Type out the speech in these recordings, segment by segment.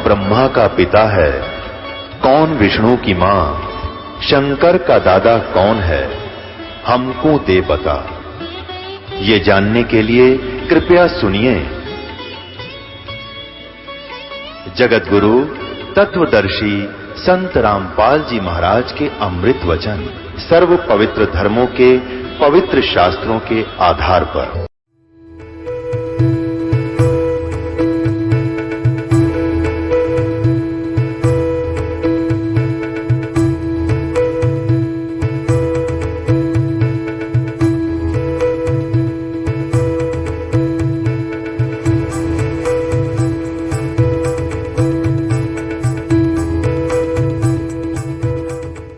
ब्रह्मा का पिता है, कौन विष्णु की मां, शंकर का दादा कौन है, हमको दे बता। ये जानने के लिए कृपया सुनिए। जगत गुरु तत्वदर्शी संत रामपाल जी महाराज के अमृत वचन सर्व पवित्र धर्मों के पवित्र शास्त्रों के आधार पर।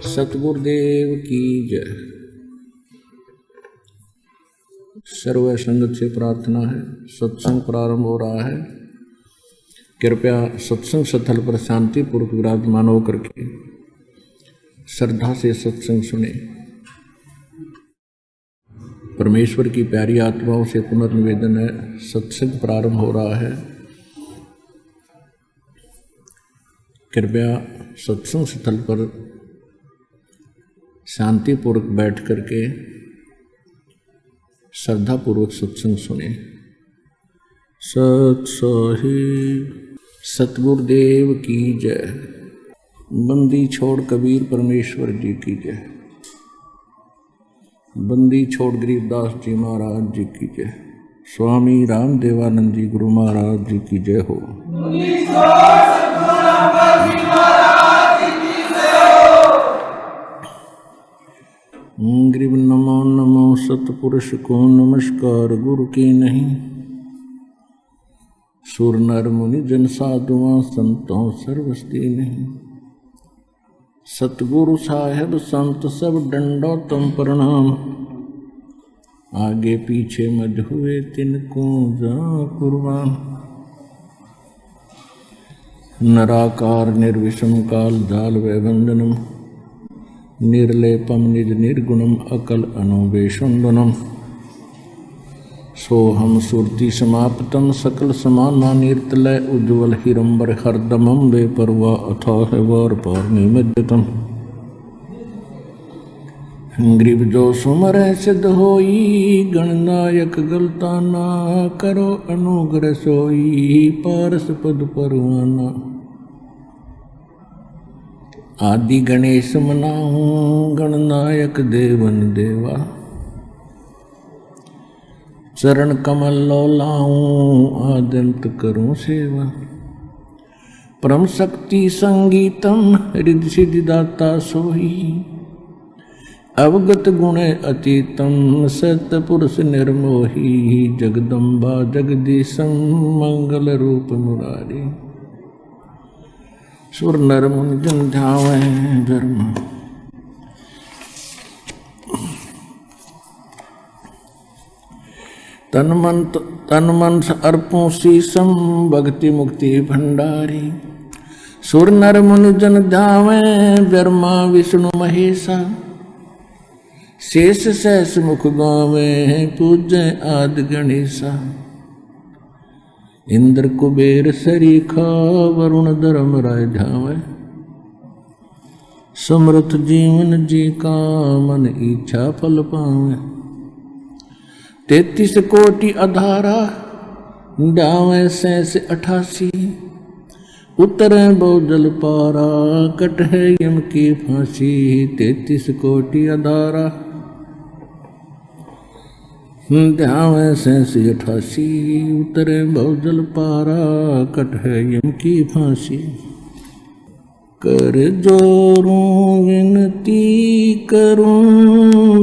सतगुरुदेव की जय। सर्व संगत से प्रार्थना है, सत्संग प्रारंभ हो रहा है। कृपया सत्संग स्थल पर शांतिपूर्वक विराजमान होकर के श्रद्धा से सत्संग सुने। परमेश्वर की प्यारी आत्माओं से पुनर्निवेदन है, सत्संग प्रारंभ हो रहा है। कृपया सत्संग स्थल पर शांतिपूर्वक बैठ करके श्रद्धापूर्वक सत्संग सुने। सत साहिब सतगुरुदेव की जय। बंदी छोड़ कबीर परमेश्वर जी की जय। बंदी छोड़ गरीबदास जी महाराज जी की जय। स्वामी रामदेवानंद जी गुरु महाराज जी की जय हो। ग्रीव नमो नमो सतपुरुष को नमस्कार गुरु की नहीं। सुर नर मुनि जन साधुआं संतों सर्वस्ती नहीं। सतगुरु साहेब संत सब डंडो तुम प्रणाम। आगे पीछे मध हुए तिनको जा कुर्बान। नराकार निर्विषम काल जाल व वंदनम। निर्लेपम निज निर्गुणम अकल अनुवेशुंदनम। सोहम सुरति समाप्तम सकल समाना निर्तलय उज्ज्वल हिरंबर हरदमम बेपरवा अथाह वार पार निमज्जतम। ग्रीव जो सुमर सिद्ध होई गणनायक गलता ना करो अनुग्रह सोई पारस पद परवाना। आदि गणेश मनाऊं गणनायक देवन देवा। चरण कमल लौलाऊं आदंत करूं सेवा। परम शक्ति संगीतम हृदय सिद्धि दाता सोई। अवगत गुण अतीतम सत्य पुरुष निर्मोही। जगदम्बा जगदीशं मंगल रूप मुरारी। सुर नर मुनि जन ध्यावे धर्म। तन मन अर्पों शीशम भक्ति मुक्ति भंडारी। सुर नर मुनि जन ध्यावे ब्रह्मा विष्णु महेशा। शेष सहस मुख गावे पूज्य आदि गणेशा। इंद्र कुबेर सरीखा वरुण धर्म राय ध्यावे। समृत जीवन जी का मन इच्छा फल पावे। 33 कोटि अधारा ध्यावे सैस 88। उतरे बहुजल पारा कट है यम की फांसी। 33 कोटि अधारा ध्यावे सैस 88। उतरे बहुजल पारा कट है यम की फांसी। कर जोरूं विनती करूं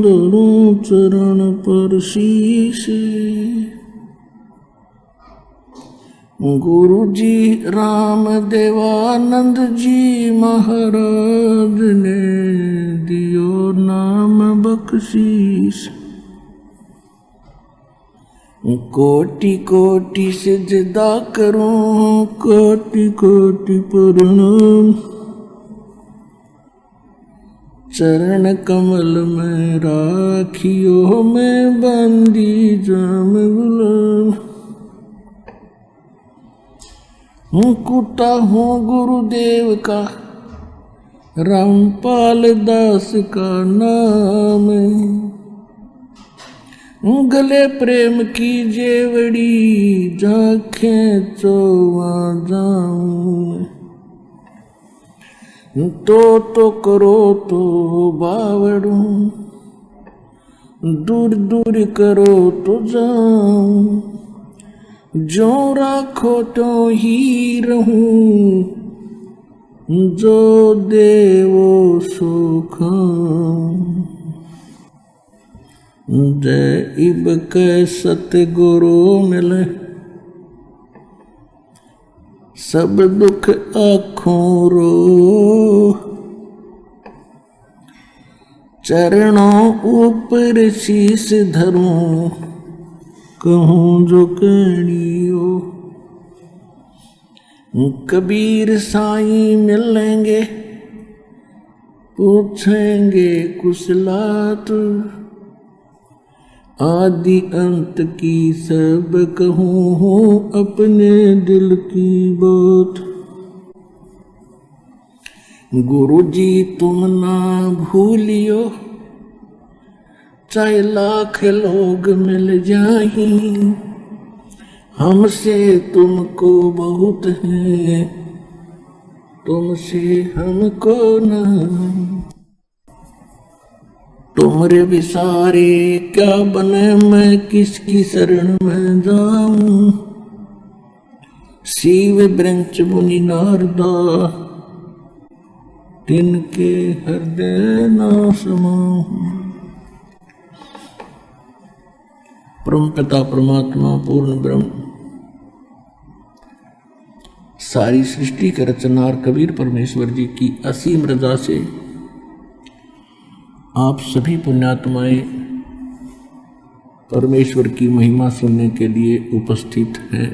धरूं चरण पर शीश। गुरु जी राम देवानंद जी महाराज ने दियो नाम बख्शीश। कोटि कोटि सिजदा करूं कोटि कोटि प्रणाम। चरण कमल में राखियो मैं बंदी जाम गुलाम। कुटा हूँ गुरुदेव का, रामपाल दास का नाम, गले प्रेम की जेवड़ी, जाखें चोवा जाऊं, तो करो तो बावड़ू, दूर दूर करो तो जाऊं, जो राखो तो ही रहूं, जो देवो सुख। जय इब के सतगुरु मिले, सब दुख आँखों रो, चरणों ऊपर शीस धरूं, कहूँ जो कहियो। कबीर साईं मिलेंगे, पूछेंगे कुशलात, आदि अंत की सब कहूँ अपने दिल की बात। गुरु जी तुम ना भूलियो, चाहे लाख लोग मिल जाएं, हमसे तुमको बहुत है, तुमसे हमको ना। तुमरे विसारे क्या बने, मैं किसकी शरण में जाऊं, शिव ब्रंच मुनि नारदा, तिनके हृदय ना समाऊं। परम पिता परमात्मा पूर्ण ब्रह्म, सारी सृष्टि के रचनार कबीर परमेश्वर जी की असीम रजा से आप सभी पुण्यात्माएं परमेश्वर की महिमा सुनने के लिए उपस्थित हैं।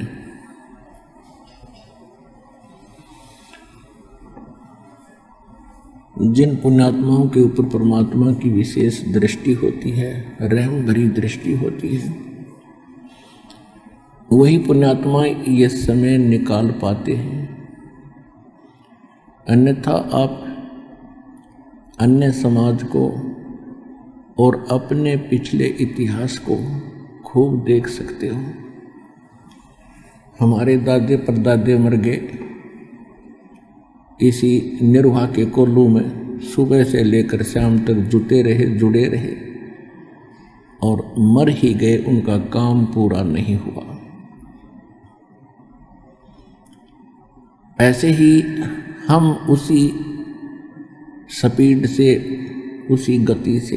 जिन पुण्यात्माओं के ऊपर परमात्मा की विशेष दृष्टि होती है, रहम भरी दृष्टि होती है, वही पुण्यात्माएं ये समय निकाल पाते हैं। अन्यथा आप अन्य समाज को और अपने पिछले इतिहास को खूब देख सकते हो। हमारे दादे परदादे मर गए इसी निर्वाह के कोल्लू में, सुबह से लेकर शाम तक जुड़े रहे और मर ही गए, उनका काम पूरा नहीं हुआ। ऐसे ही हम उसी स्पीड से, उसी गति से,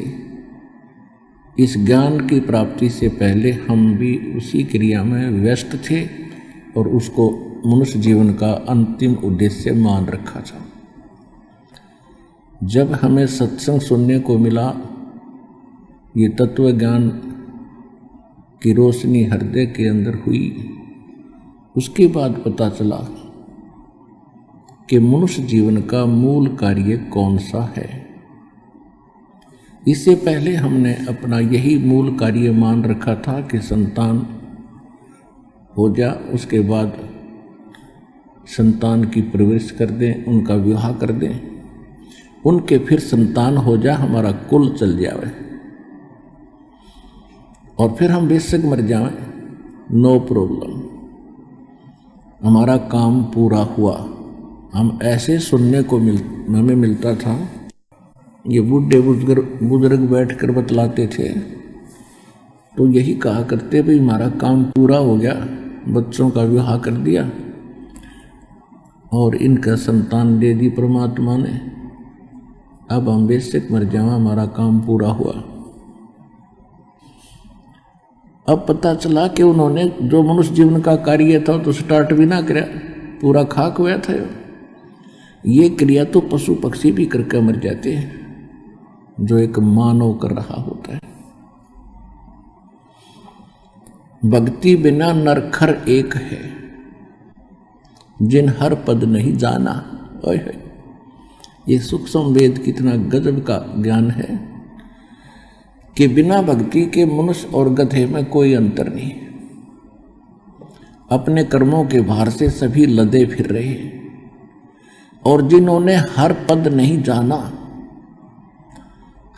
इस ज्ञान की प्राप्ति से पहले हम भी उसी क्रिया में व्यस्त थे और उसको मनुष्य जीवन का अंतिम उद्देश्य मान रखा था। जब हमें सत्संग सुनने को मिला, ये तत्व ज्ञान की रोशनी हृदय के अंदर हुई, उसके बाद पता चला कि मनुष्य जीवन का मूल कार्य कौन सा है। इससे पहले हमने अपना यही मूल कार्य मान रखा था कि संतान हो जा, उसके बाद संतान की परवरिश कर दें, उनका विवाह कर दें, उनके फिर संतान हो जा, हमारा कुल चल जावे और फिर हम बेशक मर जाएं, नो प्रॉब्लम, हमारा काम पूरा हुआ। हम ऐसे सुनने को हमें मिलता था, ये बूढ़े बुजुर्ग बैठ कर बतलाते थे, तो यही कहा करते भाई हमारा काम पूरा हो गया, बच्चों का विवाह कर दिया और इनका संतान दे दी परमात्मा ने, अब हम बेशक मर जावा, हमारा काम पूरा हुआ। अब पता चला कि उन्होंने जो मनुष्य जीवन का कार्य था तो स्टार्ट भी ना किया, पूरा खाक हुआ था। ये क्रिया तो पशु पक्षी भी करके मर जाते हैं, जो एक मानव कर रहा होता है। भक्ति बिना नरखर एक है, जिन हर पद नहीं जाना। ओए ये सूक्ष्म वेद कितना गजब का ज्ञान है कि बिना भक्ति के मनुष्य और गधे में कोई अंतर नहीं। अपने कर्मों के भार से सभी लदे फिर रहे हैं, और जिन्होंने हर पद नहीं जाना,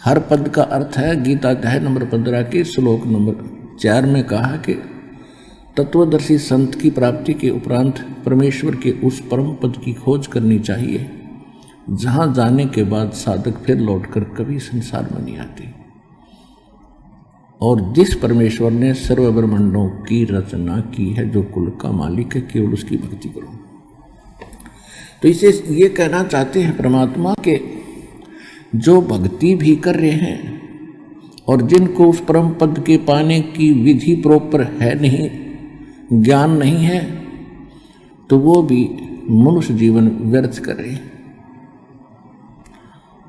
हर पद का अर्थ है गीता अध्याय नंबर 15 के श्लोक नंबर 4 में कहा कि तत्वदर्शी संत की प्राप्ति के उपरांत परमेश्वर के उस परम पद की खोज करनी चाहिए जहां जाने के बाद साधक फिर लौटकर कभी संसार में नहीं आते, और जिस परमेश्वर ने सर्व ब्रह्मांडों की रचना की है, जो कुल का मालिक है, केवल उसकी भक्ति करो। तो इसे ये कहना चाहते हैं परमात्मा के जो भक्ति भी कर रहे हैं और जिनको उस परम पद के पाने की विधि प्रॉपर है नहीं, ज्ञान नहीं है, तो वो भी मनुष्य जीवन व्यर्थ कर रहे हैं।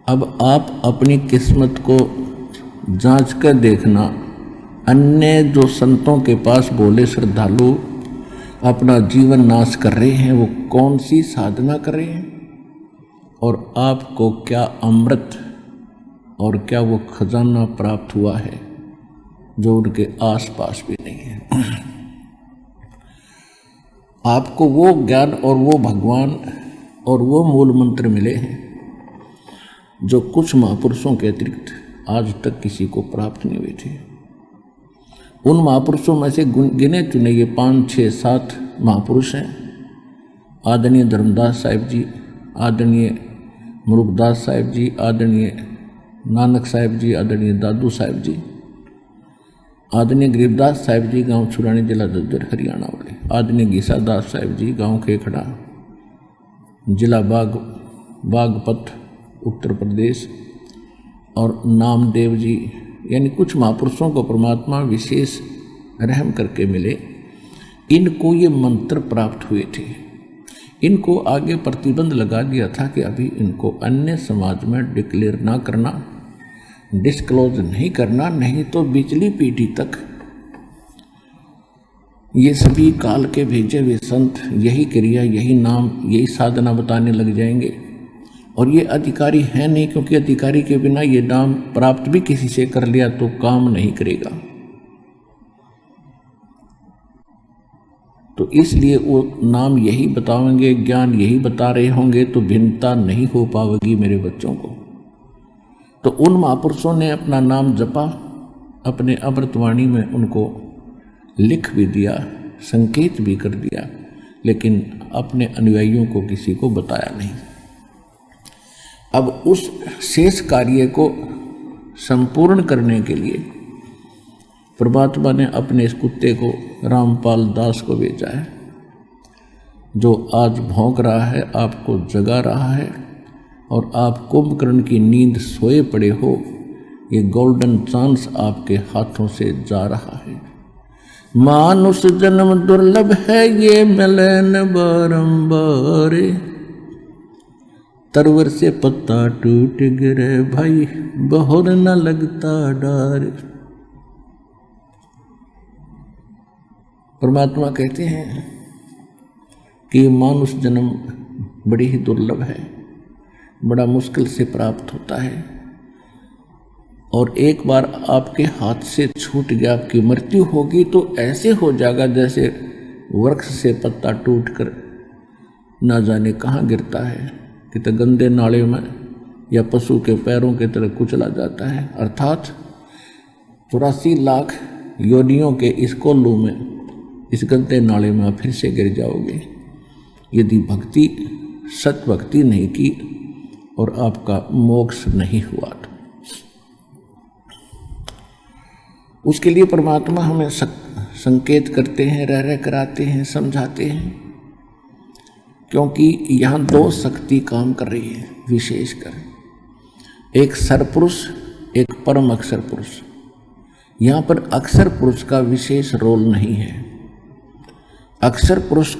अब आप अपनी किस्मत को जांच कर देखना, अन्य जो संतों के पास बोले श्रद्धालु अपना जीवन नाश कर रहे हैं, वो कौन सी साधना कर रहे हैं, और आपको क्या अमृत और क्या वो खजाना प्राप्त हुआ है जो उनके आसपास भी नहीं है। आपको वो ज्ञान और वो भगवान और वो मूल मंत्र मिले हैं जो कुछ महापुरुषों के अतिरिक्त आज तक किसी को प्राप्त नहीं हुए थे। उन महापुरुषों में से गिने चुने ये 5, 6, 7 महापुरुष हैं। आदरणीय धर्मदास साहिब जी, आदरणीय मुरुगदास साहिब जी, आदरणीय नानक साहिब जी, आदरणीय दादू साहिब जी, आदरणीय गरीबदास साहिब जी, गांव छुरानी, जिला झज्जर, हरियाणा वाले, आदरणीय गीसादास साहिब जी, गांव खेखड़ा, जिला बागपत, उत्तर प्रदेश, और नामदेव जी, यानी कुछ महापुरुषों को परमात्मा विशेष रहम करके मिले। इनको ये मंत्र प्राप्त हुए थे। इनको आगे प्रतिबंध लगा दिया था कि अभी इनको अन्य समाज में डिक्लेयर ना करना, डिस्क्लोज नहीं करना, नहीं तो बिचली पीढ़ी तक ये सभी काल के भेजे हुए संत यही क्रिया, यही नाम, यही साधना बताने लग जाएंगे। और ये अधिकारी है नहीं, क्योंकि अधिकारी के बिना ये नाम प्राप्त भी किसी से कर लिया तो काम नहीं करेगा। तो इसलिए वो नाम यही बताएंगे, ज्ञान यही बता रहे होंगे, तो भिन्नता नहीं हो पाएगी मेरे बच्चों को। तो उन महापुरुषों ने अपना नाम जपा, अपने अमृतवाणी में उनको लिख भी दिया, संकेत भी कर दिया, लेकिन अपने अनुयायियों को किसी को बताया नहीं। अब उस शेष कार्य को संपूर्ण करने के लिए परमात्मा ने अपने इस कुत्ते को रामपाल दास को भेजा है, जो आज भौंक रहा है, आपको जगा रहा है, और आप कुंभकर्ण की नींद सोए पड़े हो। ये गोल्डन चांस आपके हाथों से जा रहा है। मानुष जन्म दुर्लभ है, ये मिले न बारंबार, तरवर से पत्ता टूट गिरे भाई, बहुर न लगता डार। परमात्मा कहते हैं कि मानुष जन्म बड़ी ही दुर्लभ है, बड़ा मुश्किल से प्राप्त होता है, और एक बार आपके हाथ से छूट गया, आपकी मृत्यु होगी तो ऐसे हो जाएगा जैसे वृक्ष से पत्ता टूटकर ना जाने कहाँ गिरता है, कि तो गंदे नाले में या पशु के पैरों के तरह कुचला जाता है। अर्थात 84 लाख योनियों के इस कोल्लू में, इस गंदे नाले में आप फिर से गिर जाओगे, यदि भक्ति, सत भक्ति नहीं की और आपका मोक्ष नहीं हुआ तो। उसके लिए परमात्मा हमें संकेत करते हैं, रह कराते हैं, समझाते हैं, क्योंकि यहाँ 2 शक्ति काम कर रही है विशेषकर, एक सरपुरुष, एक परम अक्षर पुरुष। यहाँ पर अक्षर पुरुष का विशेष रोल नहीं है। अक्षर पुरुष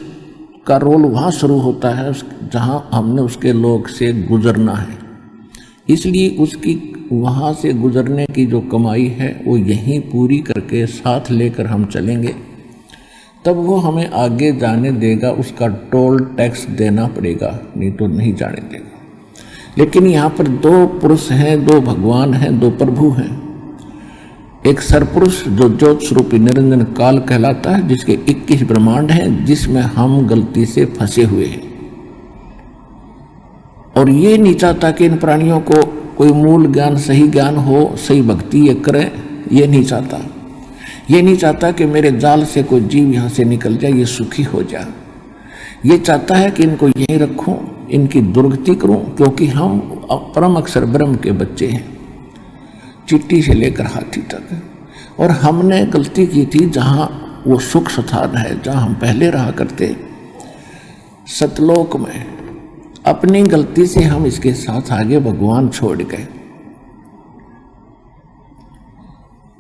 का रोल वहाँ शुरू होता है जहाँ हमने उसके लोक से गुजरना है, इसलिए उसकी वहाँ से गुजरने की जो कमाई है वो यहीं पूरी करके साथ लेकर हम चलेंगे, तब वो हमें आगे जाने देगा। उसका टोल टैक्स देना पड़ेगा, नहीं तो नहीं जाने देगा। लेकिन यहाँ पर 2 पुरुष हैं, 2 भगवान हैं, 2 प्रभु हैं। एक सरपुरुष जो ज्योत स्वरूपी निरंजन काल कहलाता है, जिसके 21 ब्रह्मांड हैं, जिसमें हम गलती से फंसे हुए हैं। और ये नहीं चाहता कि इन प्राणियों को कोई मूल ज्ञान, सही ज्ञान हो, सही भक्ति ये करें, ये नहीं चाहता। ये नहीं चाहता कि मेरे जाल से कोई जीव यहाँ से निकल जाए, ये सुखी हो जाए। ये चाहता है कि इनको यहीं रखूं, इनकी दुर्गति करूं, क्योंकि हम परम अक्षर ब्रह्म के बच्चे हैं, चिट्टी से लेकर हाथी तक। और हमने गलती की थी, जहाँ वो सुख स्थान है, जहाँ हम पहले रहा करते सतलोक में, अपनी गलती से हम इसके साथ आगे भगवान छोड़ गए।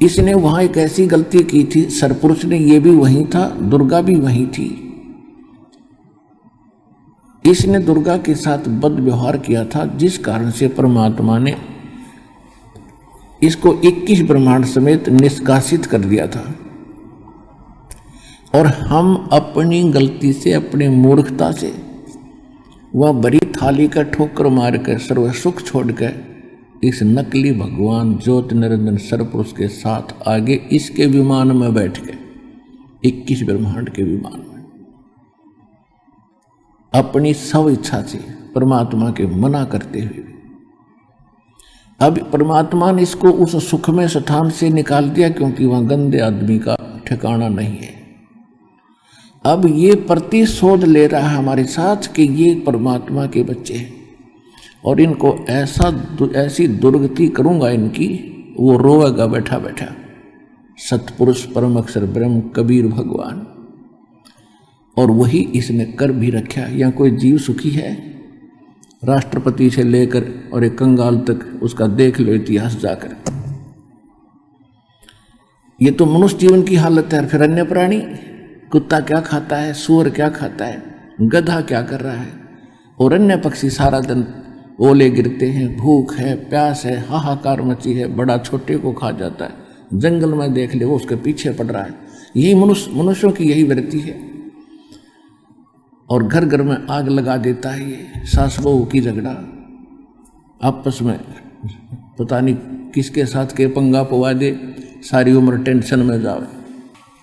इसने वहां एक ऐसी गलती की थी, सरपुरुष ने, ये भी वहीं था, दुर्गा भी वहीं थी। इसने दुर्गा के साथ बद व्यवहार किया था, जिस कारण से परमात्मा ने इसको 21 ब्रह्मांड समेत निष्कासित कर दिया था। और हम अपनी गलती से, अपनी मूर्खता से, वह बड़ी थाली का ठोकर मार कर सर्व सुख छोड़कर इस नकली भगवान ज्योत निरंजन सरपुरुष के साथ आगे इसके विमान में बैठ गए, 21 ब्रह्मांड के विमान में, अपनी स्व इच्छा से, परमात्मा के मना करते हुए। अब परमात्मा ने इसको उस सुखमय स्थान से निकाल दिया, क्योंकि वहां गंदे आदमी का ठिकाना नहीं है। अब ये प्रतिशोध ले रहा है हमारे साथ कि ये परमात्मा के बच्चे हैं और इनको ऐसी दुर्गति करूंगा इनकी, वो रोएगा बैठा बैठा। सतपुरुष परम अक्षर ब्रह्म कबीर भगवान, और वही इसने कर भी रखा। यहाँ कोई जीव सुखी है? राष्ट्रपति से लेकर और एक कंगाल तक उसका देख लो इतिहास जाकर। ये तो मनुष्य जीवन की हालत है। फिर अन्य प्राणी, कुत्ता क्या खाता है, सूअर क्या खाता है, गधा क्या कर रहा है, और अन्य पक्षी सारा दिन ओले गिरते हैं, भूख है, प्यास है, हाहाकार मची है, बड़ा छोटे को खा जाता है, जंगल में देख ले वो उसके पीछे पड़ रहा है। यही मनुष्यों की यही वृत्ति है। और घर घर में आग लगा देता है ये सास बहू की झगड़ा, आपस में पता नहीं किसके साथ के पंगा पवा दे, सारी उम्र टेंशन में जाओ।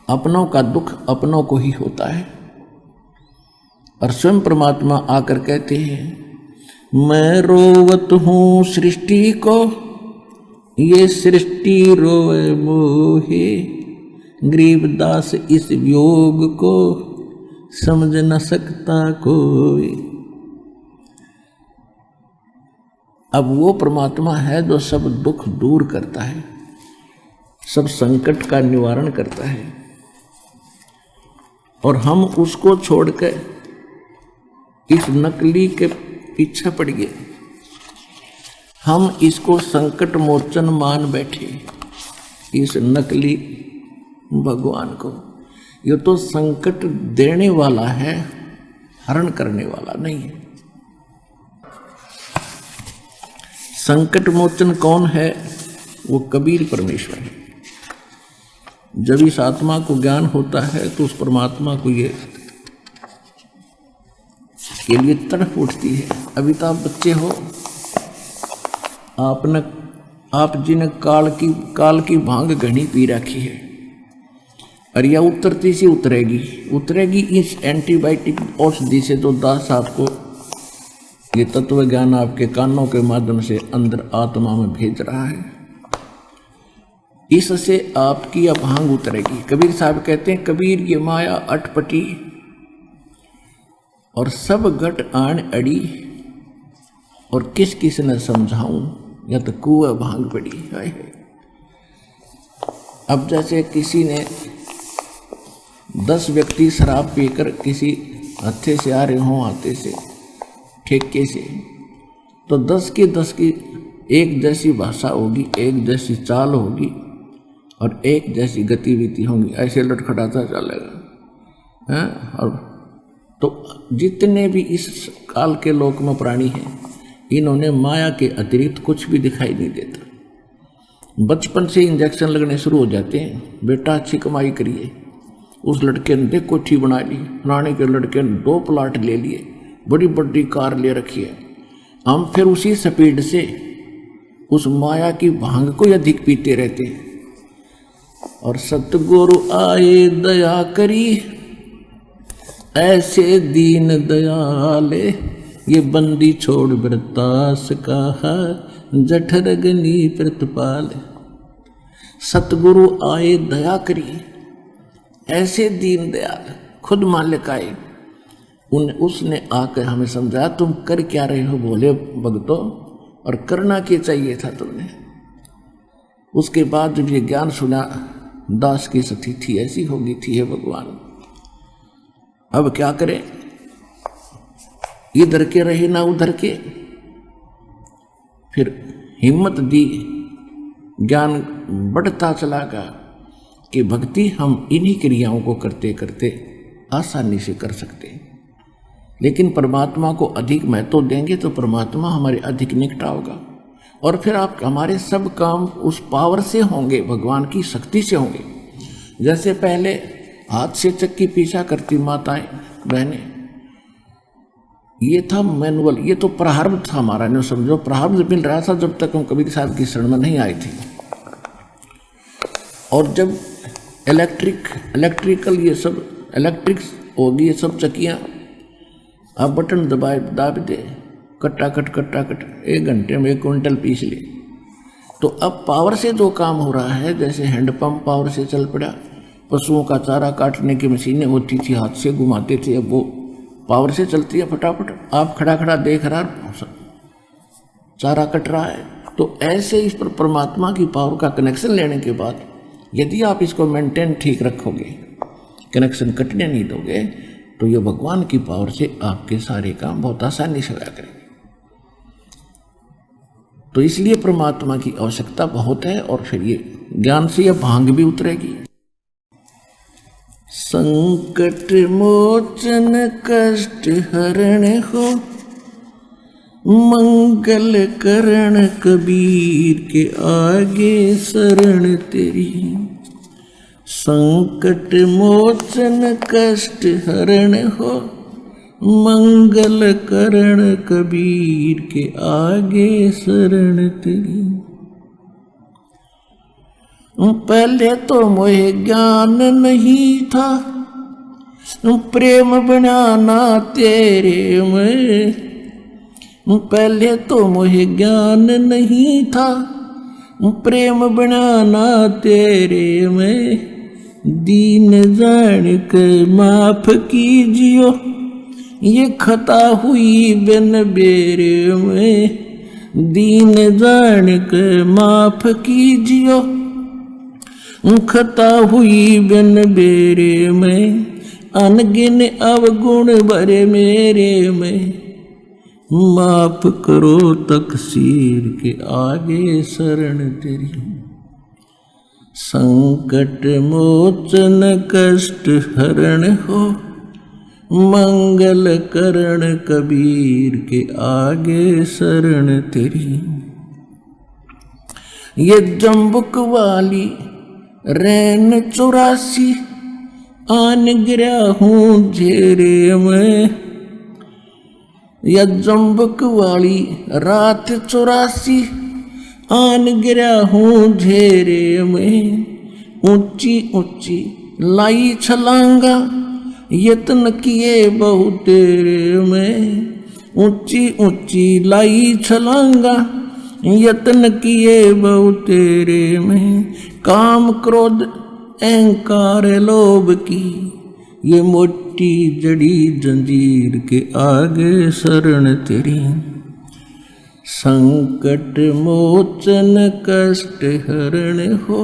अपनों का दुख अपनों को ही होता है। और स्वयं परमात्मा आकर कहते हैं, मैं रोवत हूँ सृष्टि को, ये सृष्टि रोए मोहे, गरीबदास इस वियोग को समझ न सकता कोई। अब वो परमात्मा है जो सब दुख दूर करता है, सब संकट का निवारण करता है, और हम उसको छोड़कर इस नकली के पीछे पड़ गए। हम इसको संकट मोचन मान बैठे, इस नकली भगवान को। ये तो संकट देने वाला है, हरण करने वाला नहीं है। संकट मोचन कौन है? वो कबीर परमेश्वर है। जब इस आत्मा को ज्ञान होता है तो उस परमात्मा को ये के लिए तड़प उठती है। अभी तो आप बच्चे हो, आप जिन्हें काल की भांग घनी पी रखी है, और यह उतरती सी उतरेगी इस एंटीबायोटिक औषधि से, जो दास आपको ये तत्व ज्ञान आपके कानों के माध्यम से अंदर आत्मा में भेज रहा है। इससे आपकी यह भांग उतरेगी। कबीर साहब कहते हैं, कबीर ये माया अटपटी और सब घट आन अड़ी, और किस किस न समझाऊं, या तो कुआ भांग पड़ी। हाय हाय। अब जैसे किसी ने 10 व्यक्ति शराब पीकर किसी हत्थे से आ रहे हों, आते से ठेके से, तो 10 की एक जैसी भाषा होगी, एक जैसी चाल होगी और एक जैसी गतिविधि होंगी, ऐसे लटखटाता चलेगा हैं। और तो जितने भी इस काल के लोक में प्राणी हैं, इन्होंने माया के अतिरिक्त कुछ भी दिखाई नहीं देता। बचपन से इंजेक्शन लगने शुरू हो जाते हैं, बेटा अच्छी कमाई करिए, उस लड़के ने देख कोठी बना ली, रानी के लड़के ने 2 प्लाट ले लिए, बड़ी बड़ी कार ले रखी है। हम फिर उसी स्पीड से उस माया की भांग को अधिक पीते रहते हैं। और सतगुरु आए दया करी, ऐसे दीन दयाले, ये बंदी छोड़ वृतास कहा, जठरगनी प्रतिपाल। सतगुरु आए दया करी, ऐसे दीन दयाल, खुद मालिक आए, उसने आकर हमें समझाया तुम कर क्या रहे हो बोले भगतों, और करना क्या चाहिए था तुमने। उसके बाद जब ये ज्ञान सुना, दास की स्थिति ऐसी होगी थी है भगवान, अब क्या करें, इधर के रहे ना उधर के। फिर हिम्मत दी, ज्ञान बढ़ता चला गया कि भक्ति हम इन्हीं क्रियाओं को करते करते आसानी से कर सकते हैं, लेकिन परमात्मा को अधिक महत्व देंगे तो परमात्मा हमारे अधिक निकट होगा, और फिर आप हमारे सब काम उस पावर से होंगे, भगवान की शक्ति से होंगे। जैसे पहले हाथ से चक्की पीछा करती माताएं बहनें, ये था मैनुअल, ये तो प्रारब्ध था हमारा, नहीं समझो, प्रारब्ध मिल रहा था जब तक हम कबीर साहब की शरण में नहीं आए थे। और जब इलेक्ट्रिकल ये सब इलेक्ट्रिक्स होगी, ये सब चक्कियाँ, आप बटन दाब दे, कट्टा कट 1 घंटे में 1 क्विंटल पीस ले। तो अब पावर से जो काम हो रहा है, जैसे हैंडपंप पावर से चल पड़ा, पशुओं का चारा काटने की मशीनें होती थी, हाथ से घुमाते थे, अब वो पावर से चलती है फटाफट, आप खड़ा देख रहा, चारा कट रहा है। तो ऐसे इस पर परमात्मा की पावर का कनेक्शन लेने के बाद यदि आप इसको मेंटेन ठीक रखोगे, कनेक्शन कटने नहीं दोगे, तो ये भगवान की पावर से आपके सारे काम बहुत आसानी से होया करेंगे। तो इसलिए परमात्मा की आवश्यकता बहुत है, और फिर ये ज्ञान से यह भांग भी उतरेगी। संकट मोचन कष्ट हरण हो, मंगल करण कबीर के आगे शरण तेरी। संकट मोचन कष्ट हरण हो, मंगल करण कबीर के आगे शरण तेरी। पहले तो मोहे ज्ञान नहीं था, प्रेम बनाना तेरे में। पहले तो मोहे ज्ञान नहीं था, प्रेम बनाना तेरे में। दीन जान के माफ कीजियो, ये खता हुई बिन बेरे में। दीन जान के माफ कीजियो, खता हुई बिन बेरे में। अनगिन अवगुण भरे मेरे में, माफ करो तकसीर के आगे शरण तेरी। संकट मोचन कष्ट हरण हो, मंगल करण कबीर के आगे शरण तेरी। ये जम्बुक वाली रैन 84, आन गिरा हूँ झेरे में। या जम्बुक वाली रात 84, आन गिरा हूँ झेरे में। ऊंची ऊंची लाई छलांगा, यत्न किए बहु तेरे में। ऊंची ऊंची लाई छलांगा, यत्न किए बहु तेरे में। काम क्रोध अहंकार लोभ की, ये मोटी जड़ी जंजीर के आगे शरण तेरी। संकट मोचन कष्ट हरण हो,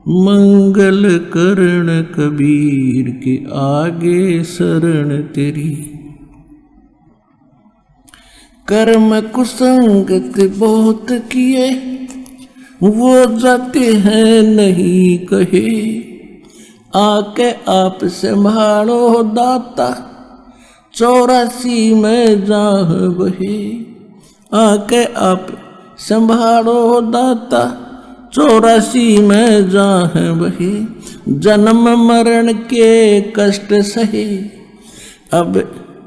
मंगल करण कबीर के आगे शरण तेरी। कर्म कुसंगत बहुत किए, वो जाते हैं नहीं कहे। आके आप संभालो दाता, 84 में जाह बहे। आके आप संभालो दाता, 84 में जाह बहे। जन्म मरण के कष्ट सहे, अब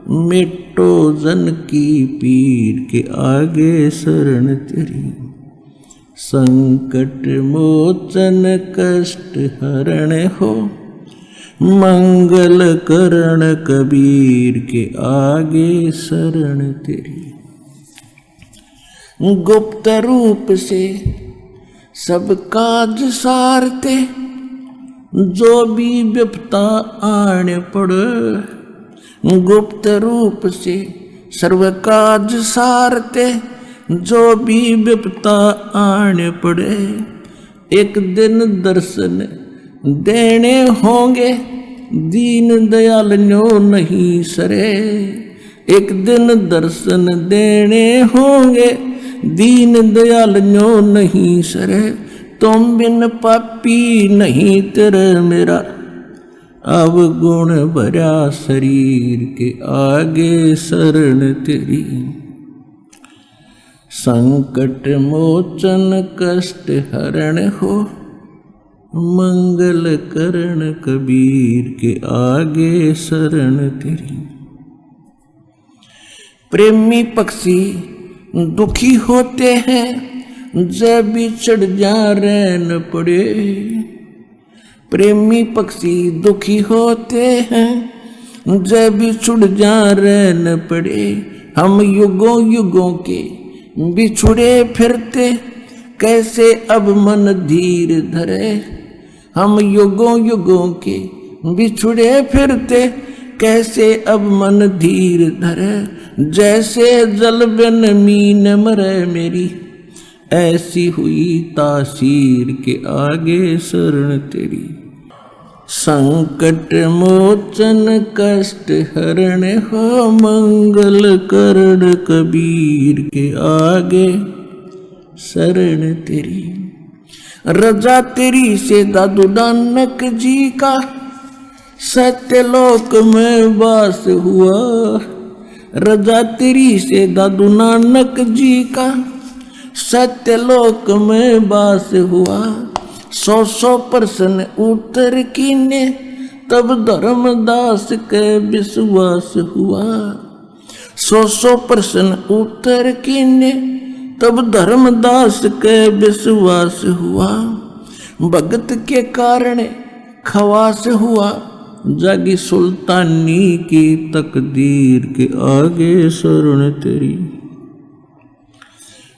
मिटो जन की पीर के आगे शरण तेरी। संकट मोचन कष्ट हरण हो, मंगल करण कबीर के आगे शरण तेरी। गुप्त रूप से सब काज सारते, जो भी विपता आने पड़। गुप्त रूप से सर्व काज सारते, जो भी विपता आने पड़े। एक दिन दर्शन देने होंगे, दीन दयाल न्यो नहीं सरे। एक दिन दर्शन देने होंगे, दीन दयाल न्यो नहीं सरे। तुम बिन पापी नहीं तेरे मेरा, अब गुण भरा शरीर के आगे शरण तेरी। संकट मोचन कष्ट हरण हो, मंगल करण कबीर के आगे शरण तेरी। प्रेमी पक्षी दुखी होते हैं, जब बिछड़ जा रहन पड़े। प्रेमी पक्षी दुखी होते हैं, जब बिछड़ जा रहन पड़े। हम युगों युगों के बिछुड़े फिरते, कैसे अब मन धीर धरे। हम युगों युगों के बिछुड़े फिरते, कैसे अब मन धीर धरे। जैसे जल बिन मीन मरे मेरी, ऐसी हुई तासीर के आगे शरण तेरी। संकट मोचन कष्ट हरण हो, मंगल करण कबीर के आगे शरण तेरी। रजा तेरी से दादू नानक जी का, सत्यलोक में वास हुआ। रजा तेरी से दादू नानक जी का, सत्यलोक में वास हुआ। 100 प्रश्न उत्तर कीने, तब धर्मदास के विश्वास हुआ। 100 प्रश्न उत्तर कीने, तब धर्मदास के विश्वास हुआ। भगत के कारण खवास हुआ, जागी सुल्तानी की तकदीर के आगे शरण तेरी।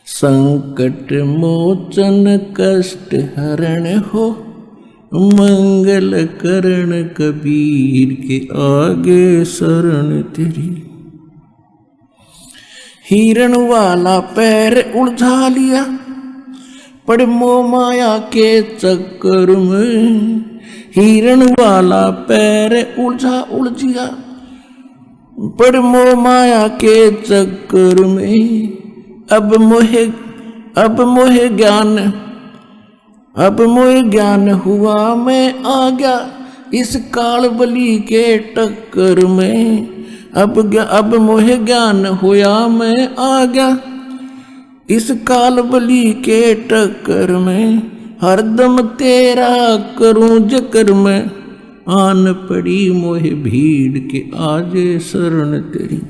संकट मोचन कष्ट हरण हो, मंगल करण कबीर के आगे शरण तेरी। हिरण वाला पैर उलझा लिया, पड़ मोह माया के चक्कर में। हिरण वाला पैर उलझिया, पड़ मोह माया के चक्कर में। अब मोह ज्ञान हुआ, मैं आ गया इस काल बली के टक्कर में। अब मोह ज्ञान हुआ, मैं आ गया इस काल बली के टक्कर में। हरदम तेरा करूं जिक्र में, आन पड़ी मोह भीड़ के आजे शरण तेरी।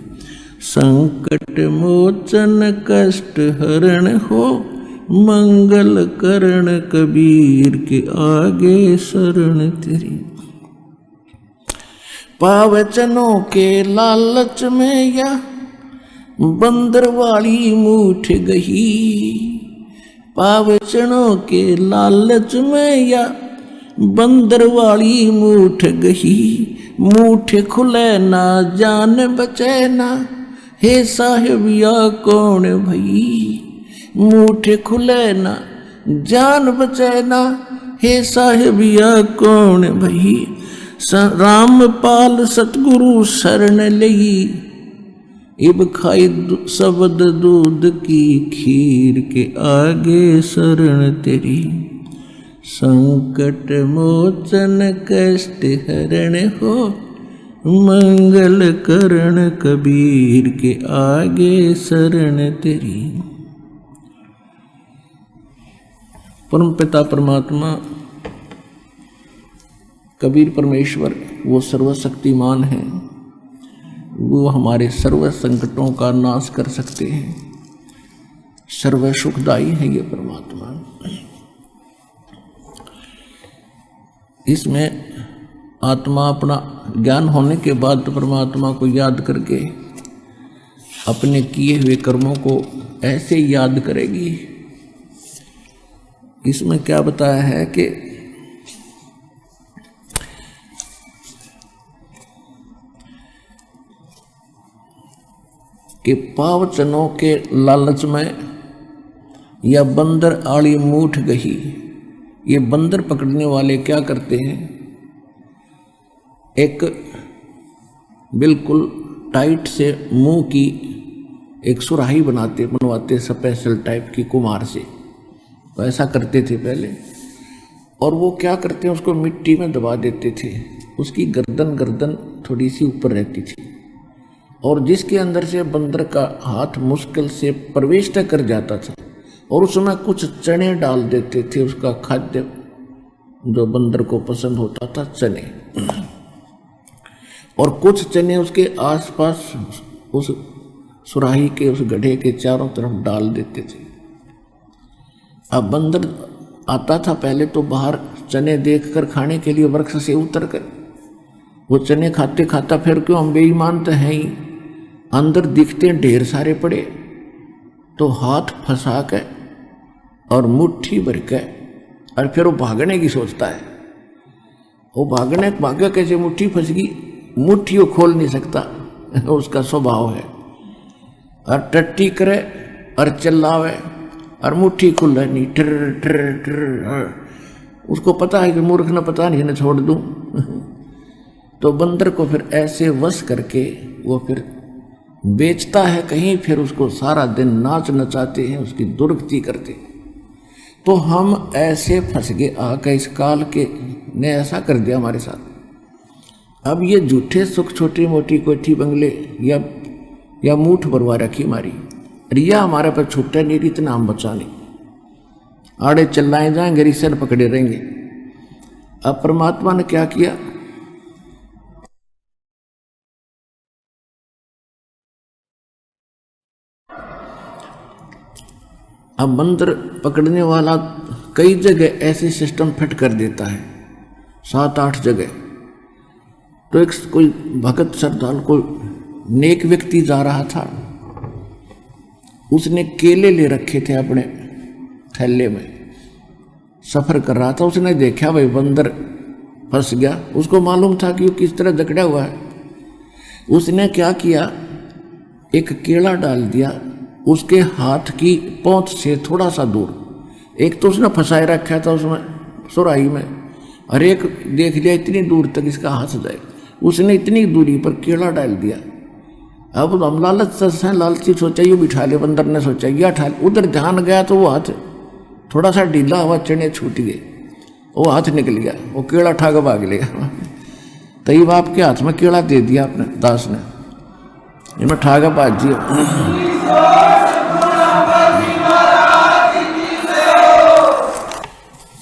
संकट मोचन कष्ट हरण हो, मंगल करण कबीर के आगे शरण तेरी। पावचनों के लालच में या बंदर वाली मूठ गही। पावचनों के लालच में या बंदर वाली मूठ गही। मूठ खुले ना जान बचे ना, हे साहिब या कौन भई। मूठ खुले ना जान बचे ना, हे साहिब या कौन भई। रामपाल सतगुरु शरण लई, इब खाई शब्द दूध की खीर के आगे शरण तेरी। संकट मोचन कष्ट हरण हो, मंगल करण कबीर के आगे शरण तेरी। परम पिता परमात्मा कबीर परमेश्वर वो सर्वशक्तिमान है, वो हमारे सर्व संकटों का नाश कर सकते हैं। सर्व सुखदाई है ये परमात्मा। इसमें आत्मा अपना ज्ञान होने के बाद परमात्मा को याद करके अपने किए हुए कर्मों को ऐसे याद करेगी। इसमें क्या बताया है कि पावचनों के लालच में या बंदर आड़ी मूठ गही। ये बंदर पकड़ने वाले क्या करते हैं, एक बिल्कुल टाइट से मुंह की एक सुराही बनवाते स्पेशल टाइप की कुम्हार से। तो ऐसा करते थे पहले, और वो क्या करते हैं, उसको मिट्टी में दबा देते थे। उसकी गर्दन थोड़ी सी ऊपर रहती थी, और जिसके अंदर से बंदर का हाथ मुश्किल से प्रवेश तक कर जाता था, और उसमें कुछ चने डाल देते थे। उसका खाद्य जो बंदर को पसंद होता था, चने, और कुछ चने उसके आसपास उस सुराही के उस गड्ढे के चारों तरफ डाल देते थे। अब बंदर आता था पहले तो बाहर चने देखकर खाने के लिए वृक्ष से उतर कर वो चने खाते खाता, फिर क्यों, हम बेईमान तो हैं ही, अंदर दिखते ढेर सारे पड़े, तो हाथ फंसा के और मुट्ठी भर के, और फिर वो भागने की सोचता है। वो भागा कैसे, मुट्ठी फंस गई, मुट्ठी वो खोल नहीं सकता, उसका स्वभाव है। और टट्टी करे और चिल्लावे और मुट्ठी खुल नहीं, टर टर टर। उसको पता है कि मूर्ख न पता नहीं, न छोड़ दूं। तो बंदर को फिर ऐसे वश करके वो फिर बेचता है कहीं, फिर उसको सारा दिन नाच नचाते हैं, उसकी दुर्गति करते। तो हम ऐसे फंस गए आके, इस काल के ने ऐसा कर दिया हमारे साथ। अब ये झूठे सुख, छोटी मोटी कोठी बंगले या मूठ भरवा रखी हमारी, रिया हमारे पर छूटे नहीं, इतना हम बचा नहीं, आड़े चिल्लाए जाएंगे, रिश्ते पकड़े रहेंगे। अब परमात्मा ने क्या किया, अब बंदर पकड़ने वाला कई जगह ऐसे सिस्टम फिट कर देता है, 7-8 जगह। तो एक कोई भगत श्रद्धालु, कोई नेक व्यक्ति जा रहा था, उसने केले ले रखे थे अपने थैले में, सफर कर रहा था। उसने देखा भाई बंदर फंस गया, उसको मालूम था कि वो किस तरह जकड़ा हुआ है। उसने क्या किया, एक केला डाल दिया उसके हाथ की पहुंच से थोड़ा सा दूर। एक तो उसने फंसाए रखा था उसमें सुराही में, और एक देख लिया इतनी दूर तक इसका हाथ जाए, उसने इतनी दूरी पर केला डाल दिया। अब हम लालची सोचा ये बिठा ले, बंदर ने सोचा ये उठा ले। उधर ध्यान गया तो वो हाथ थोड़ा सा ढीला हुआ, चने छूट गए, वो हाथ निकल गया, वो केला उठा के भाग लिया। तई बाप के हाथ में केला दे दिया अपने दास ने, इन्हें उठा के भाग दिया।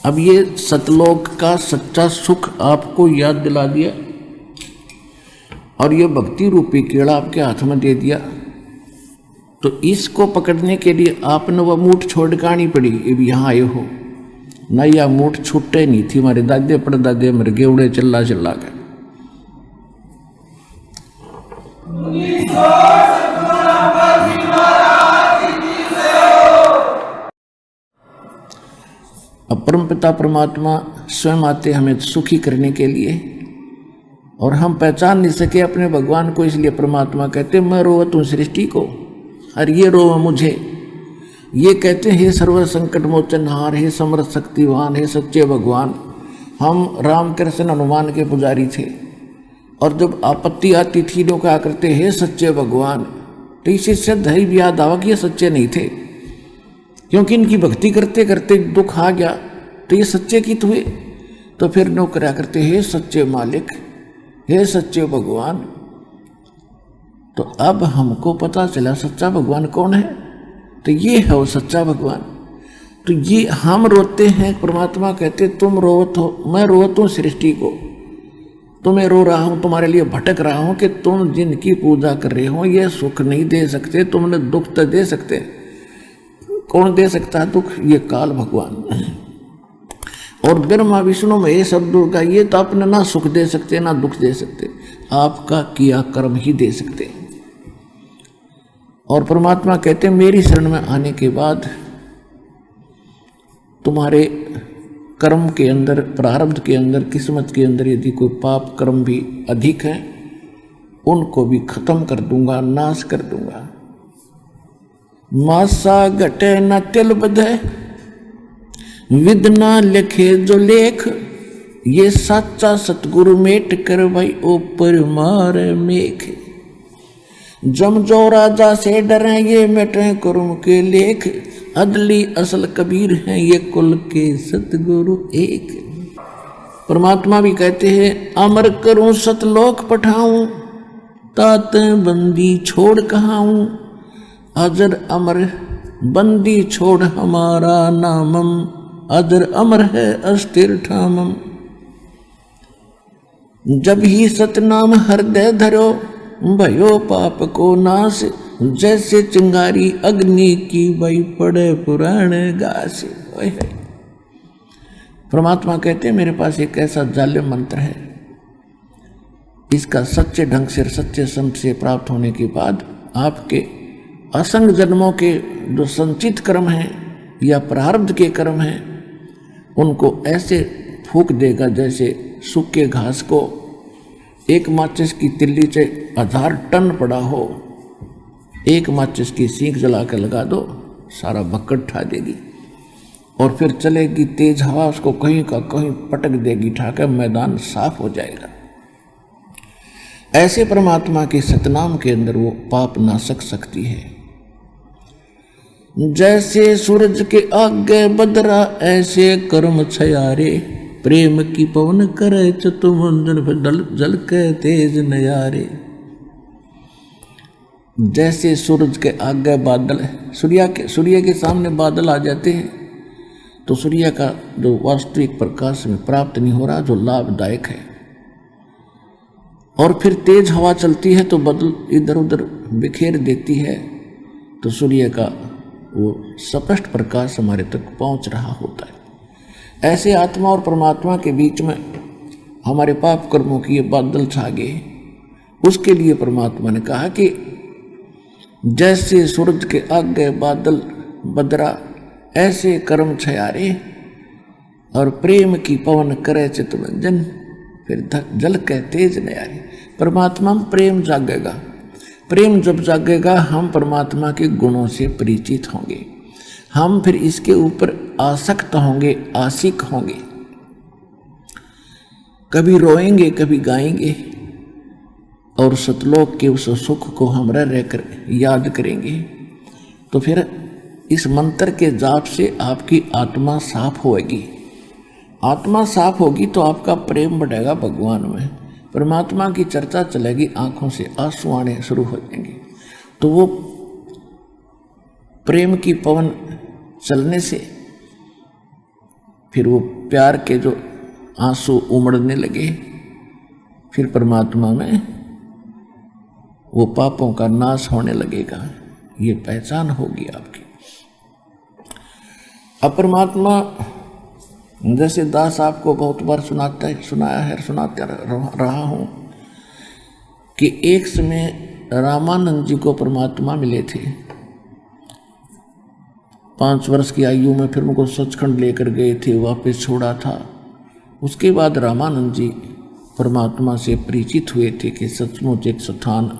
अब ये सतलोक का सच्चा सुख आपको याद दिला दिया, और ये भक्ति रूपी केड़ा आपके हाथ में दे दिया। तो इसको पकड़ने के लिए आपने वह मूठ छोड़ के आनी पड़ी। अब यहाँ आए हो ना, यह मूठ छूटे नहीं थी, हमारे दादे परदादे मर गए उड़े चिल्ला चिल्ला कर। अब परमपिता परमात्मा स्वयं आते हमें सुखी करने के लिए, और हम पहचान नहीं सके अपने भगवान को, इसलिए परमात्मा कहते मैं रोवत हूँ सृष्टि को, और ये रोव मुझे। ये कहते हे सर्व संकट मोचनहार, हे समर्थ शक्तिवान, हे सच्चे भगवान। हम राम कृष्ण हनुमान के पुजारी थे, और जब आपत्ति आती थी लोग कहा करते हे सच्चे भगवान। तो इसी से धैर्य याद आवा कि ये सच्चे नहीं थे, क्योंकि इनकी भक्ति करते करते दुख आ गया, तो ये सच्चे की हुए। तो फिर नौकरा करते हे सच्चे मालिक, हे सच्चे भगवान। तो अब हमको पता चला सच्चा भगवान कौन है, तो ये है वो सच्चा भगवान। तो ये हम रोते हैं, परमात्मा कहते तुम रोवत हो, मैं रोवत हूँ सृष्टि को, तुम्हें रो रहा हूँ, तुम्हारे लिए भटक रहा हूँ कि तुम जिनकी पूजा कर रहे हो ये सुख नहीं दे सकते, तुमने दुख तो दे सकते, कौन दे सकता है दुख? ये काल भगवान। और ब्रह्मा विष्णु महेश सब दुर्गा ये तो अपने ना सुख दे सकते ना दुख दे सकते, आपका किया कर्म ही दे सकते। और परमात्मा कहते हैं मेरी शरण में आने के बाद तुम्हारे कर्म के अंदर, प्रारब्ध के अंदर, किस्मत के अंदर यदि कोई पाप कर्म भी अधिक है उनको भी खत्म कर दूंगा, नाश कर दूंगा। मासा घटे न तिल बधे, विद ना लिखे जो लेख, ये सच्चा सतगुरु मेट कर भाई ऊपर मारे मेख। जम जो राजा से डरे ये मिटे कुर्म के लेख, अदली असल कबीर हैं ये कुल के सतगुरु एक। परमात्मा भी कहते हैं अमर करूं सतलोक पठाऊं, तात बंदी छोड़ कहाऊं, अजर अमर बंदी छोड़ हमारा नामम, अजर अमर है अस्थिर ठामम। जब ही सतनाम हृदय धरो, भयो पाप को नाश, जैसे चिंगारी अग्नि की वही पड़े पुराण गास। परमात्मा कहते हैं मेरे पास एक ऐसा जालिम मंत्र है, इसका सच्चे ढंग से, सच्चे संत से प्राप्त होने के बाद आपके असंग जन्मों के जो संचित कर्म हैं या प्रारब्ध के कर्म हैं उनको ऐसे फूंक देगा जैसे सूखे घास को एक माचिस की तिल्ली से 1000 टन पड़ा हो, एक माचिस की सीख जला कर लगा दो, सारा भक्कड़ ठा देगी और फिर चलेगी तेज हवा, उसको कहीं का कहीं पटक देगी, ठाकर मैदान साफ हो जाएगा। ऐसे परमात्मा के सतनाम के अंदर वो पाप नाशक शक्ति है। जैसे सूरज के आगे बदरा ऐसे कर्म छयारे, प्रेम की पवन करे चतुर्मुंदन जल के तेज नयारे। जैसे सूरज के आगे बादल, सूर्य के सामने बादल आ जाते हैं तो सूर्य का जो वास्तविक प्रकाश में प्राप्त नहीं हो रहा जो लाभदायक है, और फिर तेज हवा चलती है तो बादल इधर उधर बिखेर देती है तो सूर्य का वो स्पष्ट प्रकाश हमारे तक पहुंच रहा होता है। ऐसे आत्मा और परमात्मा के बीच में हमारे पाप कर्मों की ये बादल छा गए। उसके लिए परमात्मा ने कहा कि जैसे सूरज के आगे बादल बदरा ऐसे कर्म छयारे, और प्रेम की पवन करे चितरंजन, फिर जल के तेज नयारे। परमात्मा में प्रेम जागेगा। प्रेम जब जागेगा हम परमात्मा के गुणों से परिचित होंगे, हम फिर इसके ऊपर आसक्त होंगे, आशिक होंगे, कभी रोएंगे कभी गाएंगे और सतलोक के उस सुख को हम रहकर याद करेंगे। तो फिर इस मंत्र के जाप से आपकी आत्मा साफ होगी। आत्मा साफ होगी तो आपका प्रेम बढ़ेगा भगवान में, परमात्मा की चर्चा चलेगी, आंखों से आंसू आने शुरू हो जाएंगे। तो वो प्रेम की पवन चलने से फिर वो प्यार के जो आंसू उमड़ने लगे, फिर परमात्मा में वो पापों का नाश होने लगेगा। ये पहचान होगी आपकी। अब परमात्मा जैसे दास आपको बहुत बार सुनाते रहा हूँ कि एक समय रामानंद जी को परमात्मा मिले थे 5 वर्ष की आयु में, फिर उनको सचखंड लेकर गए थे, वापस छोड़ा था। उसके बाद रामानंद जी परमात्मा से परिचित हुए थे कि सचमुच एक स्थान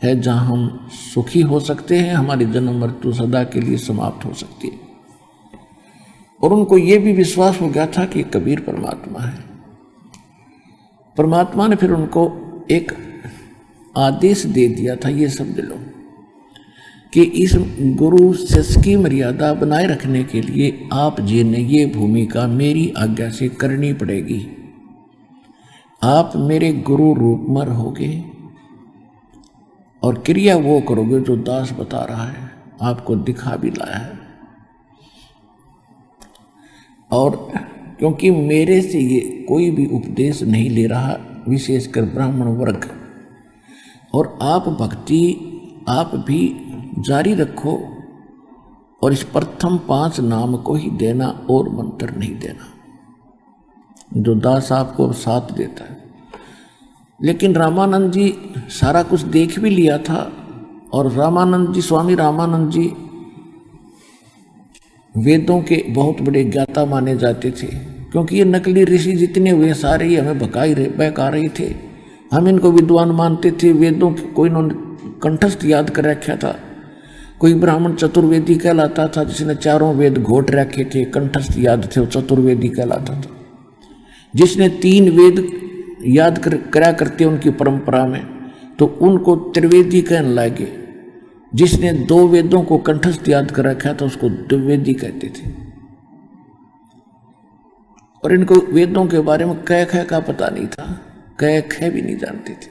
है जहाँ हम सुखी हो सकते हैं, हमारी जन्म मृत्यु सदा के लिए समाप्त हो सकती है। और उनको ये भी विश्वास हो गया था कि कबीर परमात्मा है। परमात्मा ने फिर उनको एक आदेश दे दिया था, ये शब्द लो कि इस गुरु शिष्य की मर्यादा बनाए रखने के लिए आप जी ने ये भूमिका मेरी आज्ञा से करनी पड़ेगी। आप मेरे गुरु रूप में रहोगे और क्रिया वो करोगे जो दास बता रहा है, आपको दिखा भी लाया है। और क्योंकि मेरे से ये कोई भी उपदेश नहीं ले रहा, विशेषकर ब्राह्मण वर्ग, और आप भक्ति आप भी जारी रखो और इस प्रथम 5 नाम को ही देना और मंत्र नहीं देना, जो दास आपको साथ देता है। लेकिन रामानंद जी सारा कुछ देख भी लिया था, और रामानंद जी, स्वामी रामानंद जी वेदों के बहुत बड़े ज्ञाता माने जाते थे, क्योंकि ये नकली ऋषि जितने हुए सारे ही हमें बहका रहे थे। हम इनको विद्वान मानते थे, वेदों कोई इन्होंने कंठस्थ याद कर रखा था, कोई ब्राह्मण चतुर्वेदी कहलाता था जिसने 4 वेद घोट रखे थे, कंठस्थ याद थे, वो चतुर्वेदी कहलाता था। जिसने 3 वेद याद करा करते उनकी परंपरा में, तो उनको त्रिवेदी कहने लगे। जिसने 2 वेदों को कंठस्थ याद कर रखा था उसको द्विवेदी कहते थे। और इनको वेदों के बारे में कै ख का पता नहीं था, कै ख भी नहीं जानते थे।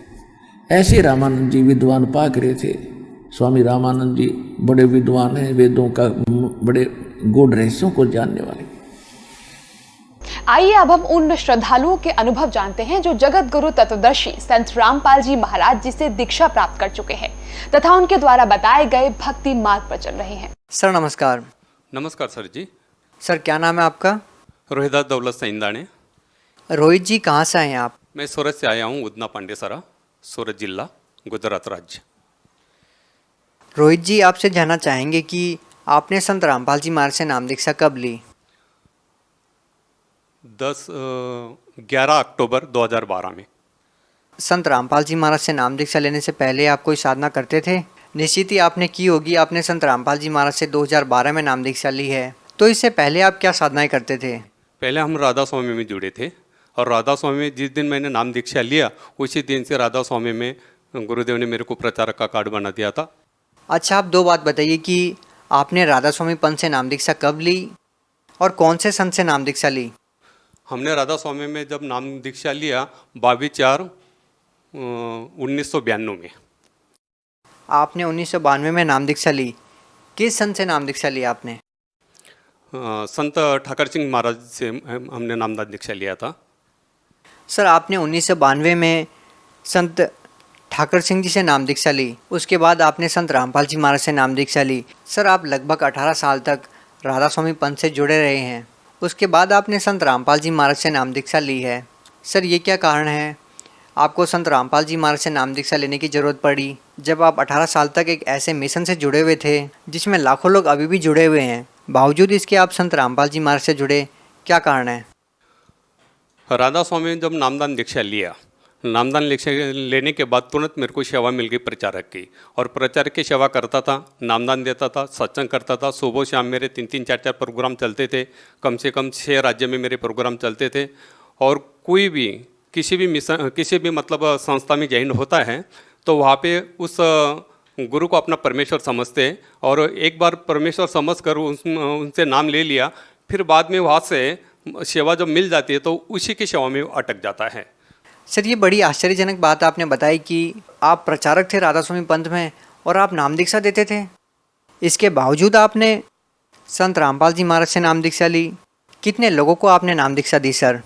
ऐसे रामानंद जी विद्वान पाक रहे थे। स्वामी रामानंद जी बड़े विद्वान हैं, वेदों का बड़े गूढ़ रहस्यों को जानने वाले। आइए अब हम उन श्रद्धालुओं के अनुभव जानते हैं जो जगत गुरु तत्वदर्शी संत रामपाल जी महाराज जी से दीक्षा प्राप्त कर चुके हैं तथा उनके द्वारा बताए गए भक्ति मार्ग पर चल रहे हैं। सर नमस्कार। नमस्कार सर जी। सर क्या नाम है आपका? रोहिदास दौलत सैंदाने। रोहित जी कहाँ से आए हैं आप? मैं सूरत से आया हूँ, उदना पांडेसरा, सूरत जिला, गुजरात राज्य। रोहित जी आपसे जानना चाहेंगे कि आपने संत रामपाल जी महाराज से नाम दीक्षा कब ली? 11 अक्टूबर 2012 में। संत रामपाल जी महाराज से नाम दीक्षा लेने से पहले आप कोई साधना करते थे? निश्चित ही आपने की होगी। आपने संत रामपाल जी महाराज से 2012 में नाम दीक्षा ली है, तो इससे पहले आप क्या साधनाएं करते थे? पहले हम राधा स्वामी में जुड़े थे, और राधा स्वामी में जिस दिन मैंने नाम दीक्षा लिया उसी दिन से राधा स्वामी में गुरुदेव ने मेरे को प्रचारक का कार्ड बना दिया था। अच्छा, आप 2 बात बताइए कि आपने राधा स्वामी पंथ से नाम दीक्षा कब ली और कौन से संत से नाम दीक्षा ली? हमने राधा स्वामी में जब नाम दीक्षा लिया 22/4/1992 में। आपने 1992 में नाम दीक्षा ली। किस संत से नाम दीक्षा ली आपने? संत ठाकर सिंह महाराज से हमने नाम दीक्षा लिया था। सर आपने 1992 में संत ठाकर सिंह जी से नाम दीक्षा ली, उसके बाद आपने संत रामपाल जी महाराज से नाम दीक्षा ली। सर आप लगभग 18 साल तक राधा स्वामी पंथ से जुड़े रहे हैं, उसके बाद आपने संत रामपाल जी महाराज से नाम दीक्षा ली है। सर ये क्या कारण है आपको संत रामपाल जी महाराज से नाम दीक्षा लेने की ज़रूरत पड़ी, जब आप 18 साल तक एक ऐसे मिशन से जुड़े हुए थे जिसमें लाखों लोग अभी भी जुड़े हुए हैं, बावजूद इसके आप संत रामपाल जी महाराज से जुड़े, क्या कारण है? राधा स्वामी ने जब नामदान दीक्षा लिया, नामदान दीक्षा लेने के बाद तुरंत मेरे को सेवा मिल गई प्रचारक की, और प्रचारक की सेवा करता था, नामदान देता था, सत्संग करता था। सुबह शाम मेरे 3-3, 4-4 प्रोग्राम चलते थे, कम से कम 6 राज्य में मेरे प्रोग्राम चलते थे। और कोई भी किसी भी मिशन, किसी भी मतलब संस्था में जॉइन होता है तो वहाँ पे उस गुरु को अपना परमेश्वर समझते हैं, और एक बार परमेश्वर समझकर उनसे नाम ले लिया, फिर बाद में वहाँ से सेवा जब मिल जाती है तो उसी की सेवा में अटक जाता है। सर ये बड़ी आश्चर्यजनक बात आपने बताई कि आप प्रचारक थे राधा स्वामी पंथ में और आप नाम दीक्षा देते थे, इसके बावजूद आपने संत रामपाल जी महाराज से नाम दीक्षा ली। कितने लोगों को आपने नाम दीक्षा दी सर?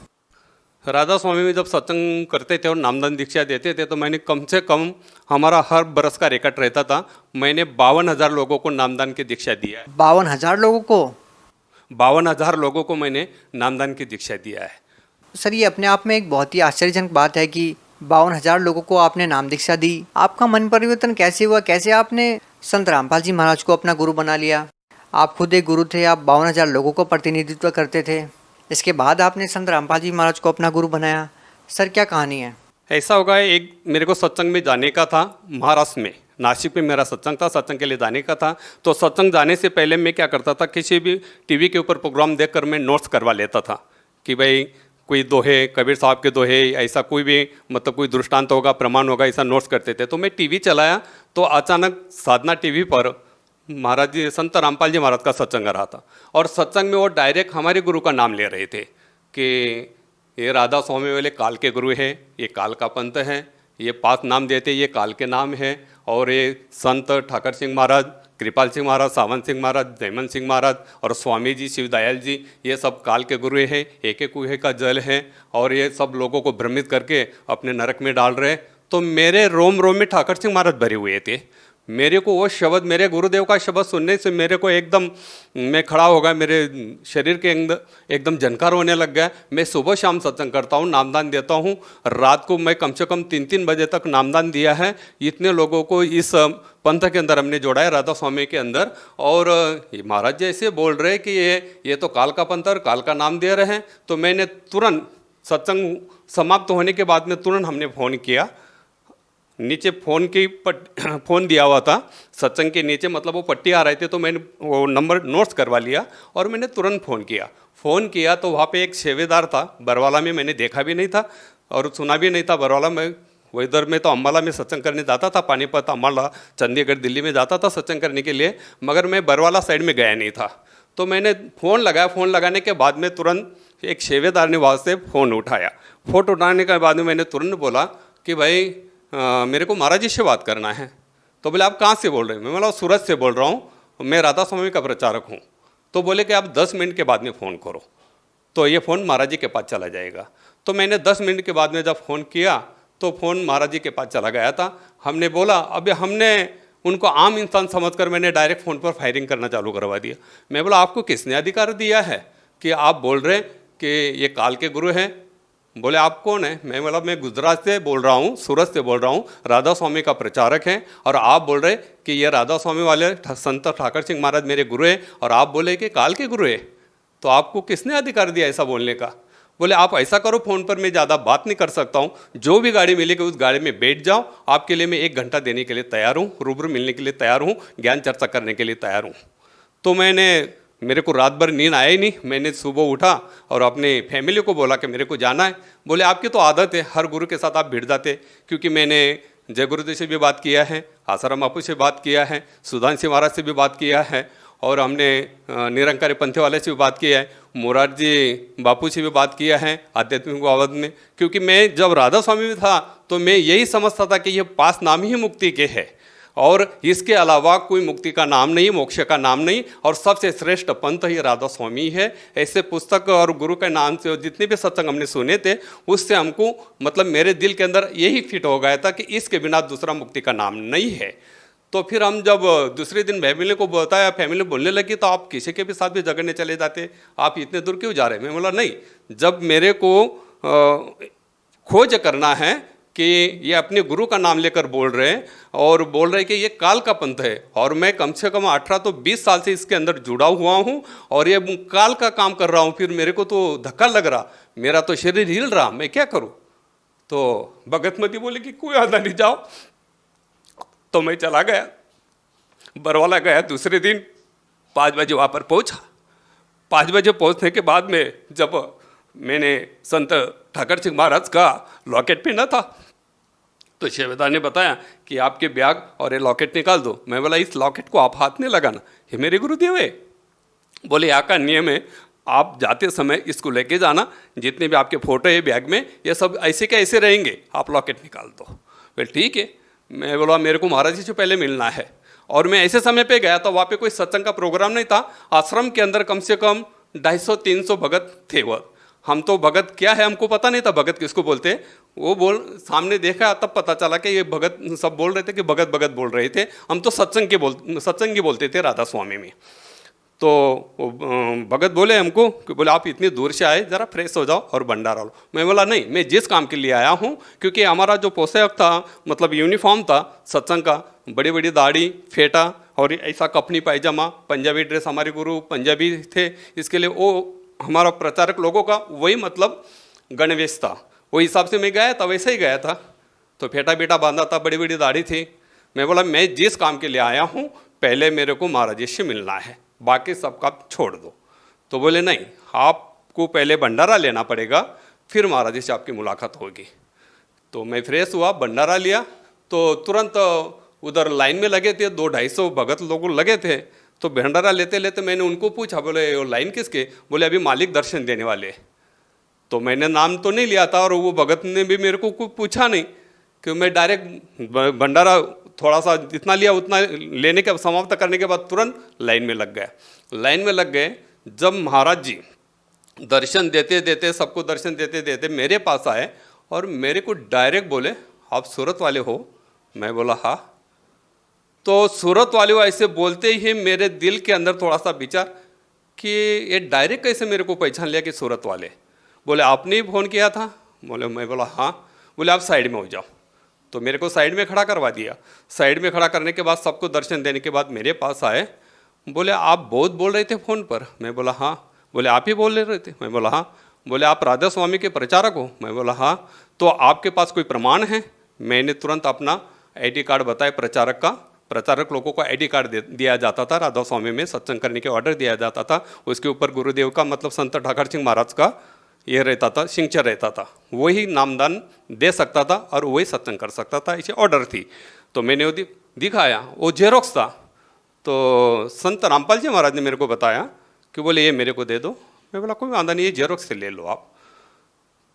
राधा स्वामी में जब सत्संग करते थे और नामदान दीक्षा देते थे तो मैंने कम से कम, हमारा हर बरस का रिकॉर्ड रहता था, मैंने 52,000 लोगों को नामदान की दीक्षा दिया है। 52,000 लोगों को? 52,000 लोगों को मैंने नामदान की दीक्षा दिया है। सर ये अपने आप में एक बहुत ही आश्चर्यजनक बात है कि 52,000 लोगों को आपने नाम दीक्षा दी। आपका मन परिवर्तन कैसे हुआ? कैसे आपने संत रामपाल जी महाराज को अपना गुरु बना लिया? आप खुद एक गुरु थे, आप 52,000 लोगों को प्रतिनिधित्व करते थे, इसके बाद आपने संत रामपाल जी महाराज को अपना गुरु बनाया। सर क्या कहानी है? ऐसा होगा, एक मेरे को सत्संग में जाने का था, महाराष्ट्र में, नासिक में मेरा सत्संग था, सत्संग के लिए जाने का था। तो सत्संग जाने से पहले मैं क्या करता था, किसी भी टीवी के ऊपर प्रोग्राम देखकर मैं नोट्स करवा लेता था कि भाई कोई दोहे, कबीर साहब के दोहे, ऐसा कोई भी मतलब कोई दृष्टांत होगा, प्रमाण होगा, ऐसा नोट्स करते थे। तो मैं टीवी चलाया तो अचानक साधना टीवी पर महाराज जी, संत रामपाल जी महाराज का सत्संग आ रहा था, और सत्संग में वो डायरेक्ट हमारे गुरु का नाम ले रहे थे कि ये राधा स्वामी वाले काल के गुरु हैं, ये काल का पंथ है, ये 5 नाम देते, ये काल के नाम है, और ये संत ठाकर सिंह महाराज, कृपाल सिंह महाराज, सावंत सिंह महाराज, जयमन सिंह महाराज और स्वामी जी, शिवदयाल जी, ये सब काल के गुरु हैं, एक एक कुएं का जल है, और ये सब लोगों को भ्रमित करके अपने नरक में डाल रहे। तो मेरे रोम रोम में ठाकर सिंह महाराज भरे हुए थे। मेरे को वो शब्द, मेरे गुरुदेव का शब्द सुनने से मेरे को एकदम, मैं खड़ा हो गया, मेरे शरीर के अंदर एकदम झनकार होने लग गया। मैं सुबह शाम सत्संग करता हूँ, नामदान देता हूँ। रात को मैं कम से कम 3-3 बजे तक नामदान दिया है। इतने लोगों को इस पंथ के अंदर हमने जोड़ा है, राधा स्वामी के अंदर। और महाराज जी ऐसे बोल रहे कि ये तो काल का पंथ और काल का नाम दे रहे हैं। तो मैंने तुरंत सत्संग समाप्त होने के बाद में तुरंत हमने फ़ोन किया। नीचे फ़ोन दिया हुआ था सत्संग के नीचे, मतलब वो पट्टी आ रहे थे, तो मैंने वो नंबर नोट्स करवा लिया और मैंने तुरंत फ़ोन किया। तो वहाँ पे एक सेवेदार था बरवाला में, मैंने देखा भी नहीं था और सुना भी नहीं था बरवाला में। वो इधर में तो अम्बाला में सत्संग करने जाता था, पानीपत, अम्बाला, चंडीगढ़, दिल्ली में जाता था सत्संग करने के लिए, मगर मैं बरवाला साइड में गया नहीं था। तो मैंने फ़ोन लगाया। फ़ोन लगाने के बाद में तुरंत एक सेवेदार ने वहाँ से फ़ोन उठाया। फ़ोन उठाने के बाद में मैंने तुरंत बोला कि भाई मेरे को महाराज जी से बात करना है। तो बोले आप कहाँ से बोल रहे हैं? मैं बोला सूरत से बोल रहा हूँ, मैं राधा स्वामी का प्रचारक हूँ। तो बोले कि आप 10 मिनट के बाद में फ़ोन करो, तो ये फ़ोन महाराज जी के पास चला जाएगा। तो मैंने 10 मिनट के बाद में जब फ़ोन किया तो फ़ोन महाराज जी के पास चला गया था। हमने बोला, अभी हमने उनको आम इंसान समझकर मैंने डायरेक्ट फ़ोन पर फायरिंग करना चालू करवा दिया। मैं बोला आपको किसने अधिकार दिया है कि आप बोल रहे हैं कि ये काल के गुरु हैं? बोले आप कौन है? मैं बोला मैं गुजरात से बोल रहा हूँ, सूरत से बोल रहा हूँ, राधा स्वामी का प्रचारक हैं, और आप बोल रहे कि ये राधा स्वामी वाले संत ठाकर सिंह महाराज मेरे गुरु हैं, और आप बोले कि काल के गुरु है, तो आपको किसने अधिकार दिया ऐसा बोलने का? बोले आप ऐसा करो, फ़ोन पर मैं ज़्यादा बात नहीं कर सकता हूँ, जो भी गाड़ी मिलेगी उस गाड़ी में बैठ जाओ, आपके लिए मैं 1 घंटा देने के लिए तैयार हूँ, रूबरू मिलने के लिए तैयार हूँ, ज्ञान चर्चा करने के लिए तैयार हूँ। तो मेरे को रात भर नींद आया ही नहीं। मैंने सुबह उठा और अपने फैमिली को बोला कि मेरे को जाना है। बोले आपकी तो आदत है, हर गुरु के साथ आप भिड़ जाते, क्योंकि मैंने जय गुरुदेव से भी बात किया है, आसाराम बापू से बात किया है, सुधांशु महाराज से भी बात किया है, और हमने निरंकारी पंथे वाले से भी बात किया है, मोरारजी बापू से भी बात किया है आध्यात्मिक बाबत में। क्योंकि मैं जब राधा स्वामी में था तो मैं यही समझता था कि ये 5 नाम ही मुक्ति के है, और इसके अलावा कोई मुक्ति का नाम नहीं, मोक्ष का नाम नहीं, और सबसे श्रेष्ठ पंथ ही राधा स्वामी है। ऐसे पुस्तक और गुरु के नाम से जितने भी सत्संग हमने सुने थे, उससे हमको मतलब मेरे दिल के अंदर यही फिट हो गया था कि इसके बिना दूसरा मुक्ति का नाम नहीं है। तो फिर हम जब दूसरे दिन फैमिली को बताया, फैमिली बोलने लगी तो आप किसी के भी साथ भी झगड़ने चले जाते, आप इतने दूर क्यों जा रहे हैं? मैं बोला नहीं, जब मेरे को खोज करना है कि ये अपने गुरु का नाम लेकर बोल रहे हैं और बोल रहे हैं कि ये काल का पंथ है, और मैं कम से कम 18 तो 20 साल से इसके अंदर जुड़ा हुआ हूँ और ये काल का काम कर रहा हूँ, फिर मेरे को तो धक्का लग रहा, मेरा तो शरीर हिल रहा, मैं क्या करूँ? तो भगतमती बोले कि कोई आधा नहीं, जाओ। तो मैं चला गया, बरवाला गया। दूसरे दिन 5 बजे वहाँ पर पहुँचा। 5 बजे पहुँचने के बाद में जब मैंने संत ठाकर सिंह महाराज का लॉकेट पहना था, तो सेवेदार ने बताया कि आपके बैग और ये लॉकेट निकाल दो। मैं बोला इस लॉकेट को आप हाथ नहीं लगाना, ये मेरे गुरुदेव है। बोले यहाँ का नियम है, आप जाते समय इसको लेके जाना, जितने भी आपके फोटो है बैग में, ये सब ऐसे के ऐसे रहेंगे, आप लॉकेट निकाल दो। बोले ठीक है। मैं बोला मेरे को महाराज जी से पहले मिलना है, और मैं ऐसे समय पे गया था, वहाँ पे कोई सत्संग का प्रोग्राम नहीं था। आश्रम के अंदर कम से कम 250-300 भगत थे। वो हम तो भगत क्या है हमको पता नहीं था, भगत किसको बोलते। वो सामने देखा तब पता चला कि ये भगत सब बोल रहे थे कि भगत भगत बोल रहे थे। हम तो सत्संगी बोलते थे राधा स्वामी में। तो भगत बोले हमको कि बोले आप इतनी दूर से आए, ज़रा फ्रेश हो जाओ और भंडारा लो। मैं बोला नहीं, मैं जिस काम के लिए आया हूँ, क्योंकि हमारा जो पोशाक था, मतलब यूनिफॉर्म था सत्संग का, बड़ी बड़ी दाढ़ी, फेटा और ऐसा कपनी पायजामा, पंजाबी ड्रेस, हमारे गुरु पंजाबी थे, इसके लिए वो हमारा प्रचारक लोगों का वही मतलब गणवेश था। वो हिसाब से मैं गया था, वैसे ही गया था। तो फेटा बेटा बांधा था, बड़ी बड़ी दाढ़ी थी। मैं बोला मैं जिस काम के लिए आया हूँ, पहले मेरे को महाराज जी से मिलना है, बाकी सब काम छोड़ दो। तो बोले नहीं, आपको पहले भंडारा लेना पड़ेगा, फिर महाराज जी से आपकी मुलाकात होगी। तो मैं फ्रेश हुआ, भंडारा लिया, तो तुरंत उधर लाइन में लगे थे, 200-250 भगत लोग लगे थे। तो भंडारा लेते लेते मैंने उनको पूछा, बोले वो लाइन किसके? बोले अभी मालिक दर्शन देने वाले। तो मैंने नाम तो नहीं लिया था, और वो भगत ने भी मेरे को कुछ पूछा नहीं, कि मैं डायरेक्ट भंडारा थोड़ा सा जितना लिया उतना लेने के समाप्त करने के बाद तुरंत लाइन में लग गया। लाइन में लग गए। जब महाराज जी दर्शन देते देते, सबको दर्शन देते देते मेरे पास आए और मेरे को डायरेक्ट बोले आप सूरत वाले हो? मैं बोला हाँ। तो सूरत वाले वो ऐसे बोलते ही मेरे दिल के अंदर थोड़ा सा विचार कि ये डायरेक्ट कैसे मेरे को पहचान लिया कि सूरत वाले। बोले आपने ही फ़ोन किया था? बोले मैं बोला हाँ। बोले आप साइड में हो जाओ। तो मेरे को साइड में खड़ा करवा दिया। साइड में खड़ा करने के बाद सबको दर्शन देने के बाद मेरे पास आए। बोले आप बहुत बोल रहे थे फ़ोन पर? मैं बोला हाँ। बोले आप ही बोल रहे थे? मैं बोला हाँ। बोले आप राधा स्वामी के प्रचारक हो? मैं बोला हाँ। तो आपके पास कोई प्रमाण है? मैंने तुरंत अपना आईडी कार्ड बताया प्रचारक का। प्रचारक लोगों को आईडी कार्ड दिया जाता था, राधा स्वामी में सत्संग करने के ऑर्डर दिया जाता था। उसके ऊपर गुरुदेव का मतलब संत ठाकर सिंह महाराज का ये रहता था, सिग्नेचर रहता था। वही नामदान दे सकता था और वही सत्संग कर सकता था, ऐसी ऑर्डर थी। तो मैंने वो दिखाया, वो जेरोक्स था। तो संत रामपाल जी महाराज ने मेरे को बताया कि बोले ये मेरे को दे दो। मैं बोला कोई वादा नहीं, ये जेरोक्स से ले लो आप।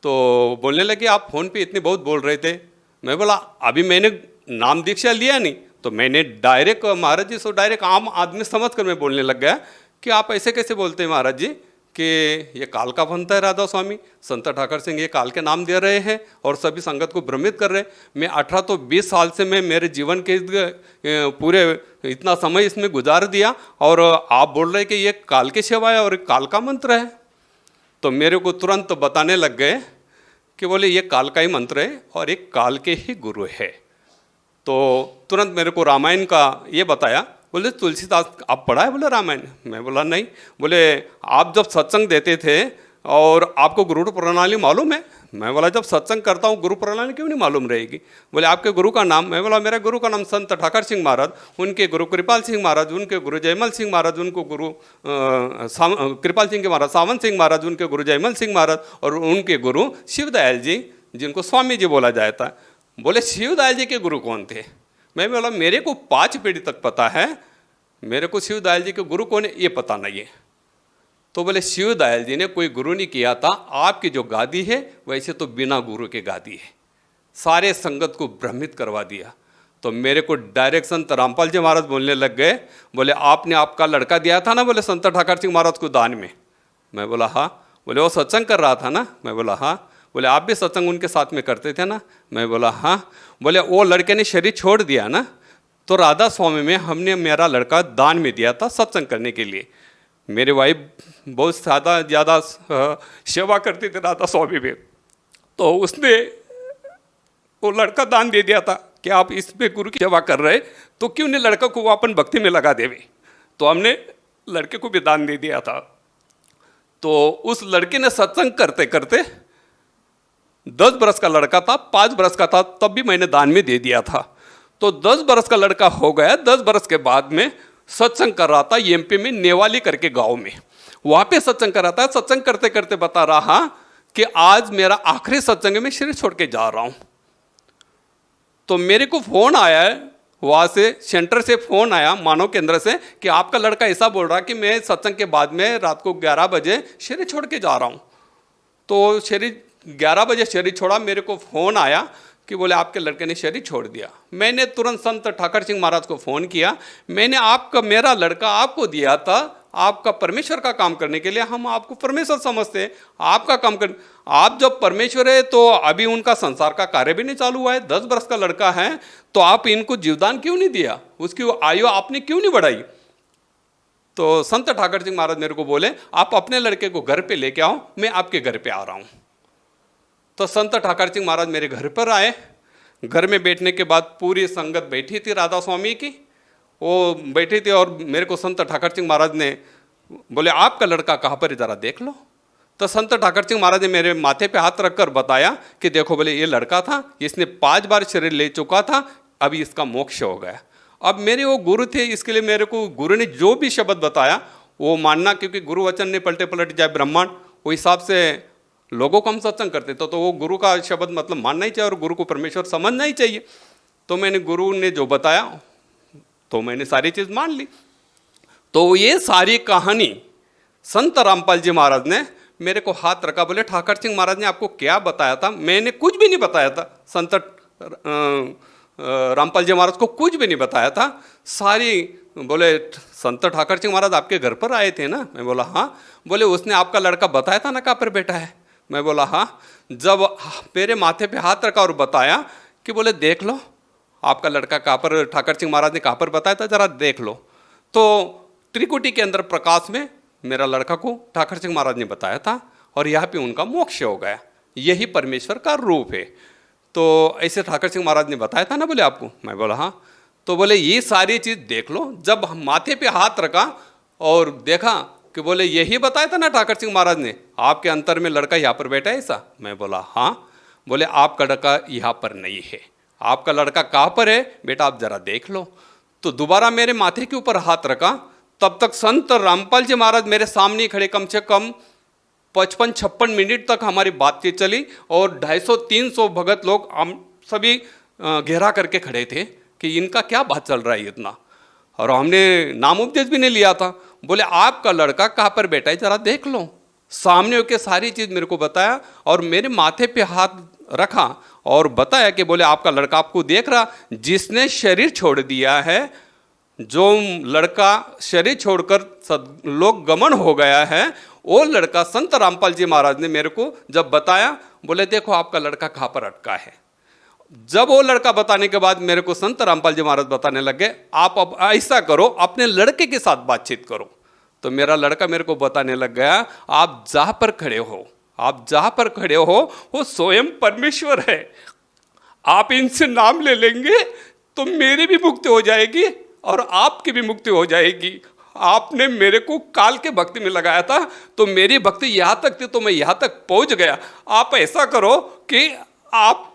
तो बोलने लगे आप फ़ोन पे इतने बहुत बोल रहे थे। मैं बोला अभी मैंने नाम दीक्षा लिया नहीं, तो मैंने डायरेक्ट महाराज जी से डायरेक्ट आम आदमी समझ कर मैं बोलने लग गया कि आप ऐसे कैसे बोलते हैं महाराज जी कि ये काल का बनता है राधा स्वामी, संत ठाकर सिंह ये काल के नाम दे रहे हैं और सभी संगत को भ्रमित कर रहे हैं। मैं 18 तो 20 साल से मैं मेरे जीवन के पूरे इतना समय इसमें गुजार दिया और आप बोल रहे हैं कि ये काल की सेवा है और काल का मंत्र है। तो मेरे को तुरंत बताने लग गए कि बोले ये काल का ही मंत्र है और एक काल के ही गुरु है। तो तुरंत मेरे को रामायण का ये बताया। बोले तुलसीदास आप पढ़ा है? बोले रामायण। मैं बोला नहीं। बोले आप जब सत्संग देते थे और आपको गुरु प्रणाली मालूम है? मैं बोला जब सत्संग करता हूँ गुरु प्रणाली क्यों नहीं मालूम रहेगी। बोले आपके गुरु का नाम? मैं बोला मेरा गुरु का नाम संत ठाकर सिंह महाराज, उनके गुरु कृपाल सिंह महाराज, उनके गुरु जयमल सिंह महाराज, उनको गुरु कृपाल सिंह के महाराज सावंत सिंह महाराज, उनके गुरु जयमल सिंह महाराज और उनके गुरु शिवदयाल जी जिनको स्वामी जी बोला जाता है। बोले शिवदयाल जी के गुरु कौन थे? मैं बोला मेरे को 5 पीढ़ी तक पता है, मेरे को शिवदयाल जी के गुरु कौन है ये पता नहीं है। तो बोले शिवदयाल जी ने कोई गुरु नहीं किया था, आपकी जो गादी है वैसे तो बिना गुरु के गादी है। सारे संगत को भ्रमित करवा दिया। तो मेरे को डायरेक्ट संत रामपाल जी महाराज बोलने लग गए। बोले आपने आपका लड़का दिया था ना बोले संत ठाकर सिंह महाराज को दान में? मैं बोला हाँ। बोले वो सत्संग कर रहा था ना? मैं बोला हाँ। बोले आप भी सत्संग उनके साथ में करते थे ना? मैं बोला हाँ। बोले वो लड़के ने शरीर छोड़ दिया ना, तो राधा स्वामी में हमने मेरा लड़का दान में दिया था सत्संग करने के लिए। मेरे वाइफ बहुत ज़्यादा सेवा करती थी राधा स्वामी में, तो उसने वो लड़का दान दे दिया था कि आप इस पे गुरु की सेवा कर रहे तो क्यों नहीं लड़का को वो अपन भक्ति में लगा देवे। तो हमने लड़के को भी दान दे दिया था। तो उस लड़के ने सत्संग करते करते 10 बरस का लड़का था, 5 बरस का था तब भी मैंने दान में दे दिया था। तो 10 बरस का लड़का हो गया। 10 बरस के बाद में सत्संग कर रहा था एमपी में नेवाली करके गांव में, वहां पे सत्संग कर रहा था। सत्संग करते करते बता रहा कि आज मेरा आखिरी सत्संग में शरीर छोड़ के जा रहा हूं। तो मेरे को फोन आया है वहां से, सेंटर से फोन आया मानव केंद्र से कि आपका लड़का ऐसा बोल रहा कि मैं सत्संग के बाद में रात को 11 बजे शरीर छोड़ के जा रहा हूं। तो शरीर 11 बजे शरीर छोड़ा। मेरे को फ़ोन आया कि बोले आपके लड़के ने शरीर छोड़ दिया। मैंने तुरंत संत ठाकर सिंह महाराज को फ़ोन किया। मैंने आपका मेरा लड़का आपको दिया था आपका परमेश्वर का काम करने के लिए, हम आपको परमेश्वर समझते हैं, आपका काम कर, आप जब परमेश्वर है तो अभी उनका संसार का कार्य भी नहीं चालू हुआ है, 10 वर्ष का लड़का है, तो आप इनको जीवदान क्यों नहीं दिया, उसकी आयु आपने क्यों नहीं बढ़ाई। तो संत ठाकर सिंह महाराज मेरे को बोले आप अपने लड़के को घर पे लेके आओ, मैं आपके घर पे आ रहा हूँ। तो संत ठाकर सिंह महाराज मेरे घर पर आए। घर में बैठने के बाद पूरी संगत बैठी थी राधा स्वामी की, वो बैठी थी और मेरे को संत ठाकर सिंह महाराज ने बोले आपका लड़का कहाँ पर है ज़रा देख लो। तो संत ठाकर सिंह महाराज ने मेरे माथे पे हाथ रखकर बताया कि देखो बोले ये लड़का था, इसने 5 बार शरीर ले चुका था, अभी इसका मोक्ष हो गया। अब मेरे वो गुरु थे, इसके लिए मेरे को गुरु ने जो भी शब्द बताया वो मानना, क्योंकि गुरु वचन ने पलटे पलट जाए ब्रह्मांड, वो हिसाब से लोगों को हम सत्संग करते तो वो गुरु का शब्द मतलब मानना ही चाहिए और गुरु को परमेश्वर समझना ही चाहिए। तो मैंने गुरु ने जो बताया तो मैंने सारी चीज़ मान ली। तो ये सारी कहानी संत रामपाल जी महाराज ने मेरे को हाथ रखा, बोले ठाकर सिंह महाराज ने आपको क्या बताया था। मैंने कुछ भी नहीं बताया था, संत रामपाल जी महाराज को कुछ भी नहीं बताया था। सारी बोले संत ठाकर सिंह महाराज आपके घर पर आए थे ना। मैं बोला हाँ। बोले उसने आपका लड़का बताया था ना कहाँ पर बैठा है। मैं बोला हाँ। जब मेरे माथे पे हाथ रखा और बताया कि बोले देख लो आपका लड़का कहाँ पर, ठाकर सिंह महाराज ने कहाँ पर बताया था, जरा देख लो। तो त्रिकुटी के अंदर प्रकाश में मेरा लड़का को ठाकर सिंह महाराज ने बताया था और यहाँ पे उनका मोक्ष हो गया। यही परमेश्वर का रूप है। तो ऐसे ठाकर सिंह महाराज ने बताया था ना, बोले आपको। मैं बोला हाँ। तो बोले ये सारी चीज़ देख लो। जब माथे पे हाथ रखा और देखा कि बोले यही बताया था ना ठाकर सिंह महाराज ने, आपके अंतर में लड़का यहाँ पर बैठा है ऐसा। मैं बोला हाँ। बोले आपका लड़का यहाँ पर नहीं है, आपका लड़का कहाँ पर है बेटा, आप जरा देख लो। तो दोबारा मेरे माथे के ऊपर हाथ रखा। तब तक संत रामपाल जी महाराज मेरे सामने खड़े, कम से कम 55-56 मिनट तक हमारी बातचीत चली और 250-300 भगत लोग हम सभी घेरा करके खड़े थे कि इनका क्या बात चल रहा है इतना। और हमने नाम उपदेश भी नहीं लिया था। बोले आपका लड़का कहाँ पर बैठा है जरा देख लो। सामने होकर सारी चीज़ मेरे को बताया और मेरे माथे पे हाथ रखा और बताया कि बोले आपका लड़का आपको देख रहा, जिसने शरीर छोड़ दिया है, जो लड़का शरीर छोड़कर लोक गमन हो गया है, वो लड़का संत रामपाल जी महाराज ने मेरे को जब बताया, बोले देखो आपका लड़का कहाँ पर अटका है। जब वो लड़का बताने के बाद मेरे को संत रामपाल जी महाराज बताने लगे, आप अब ऐसा करो, अपने लड़के के साथ बातचीत करो। तो मेरा लड़का मेरे को बताने लग गया, आप जहाँ पर खड़े हो, आप जहाँ पर खड़े हो वो स्वयं परमेश्वर है। आप इनसे नाम ले लेंगे तो मेरी भी मुक्ति हो जाएगी और आपकी भी मुक्ति हो जाएगी। आपने मेरे को काल के भक्ति में लगाया था तो मेरी भक्ति यहाँ तक थी तो मैं यहाँ तक पहुँच गया। आप ऐसा करो कि आप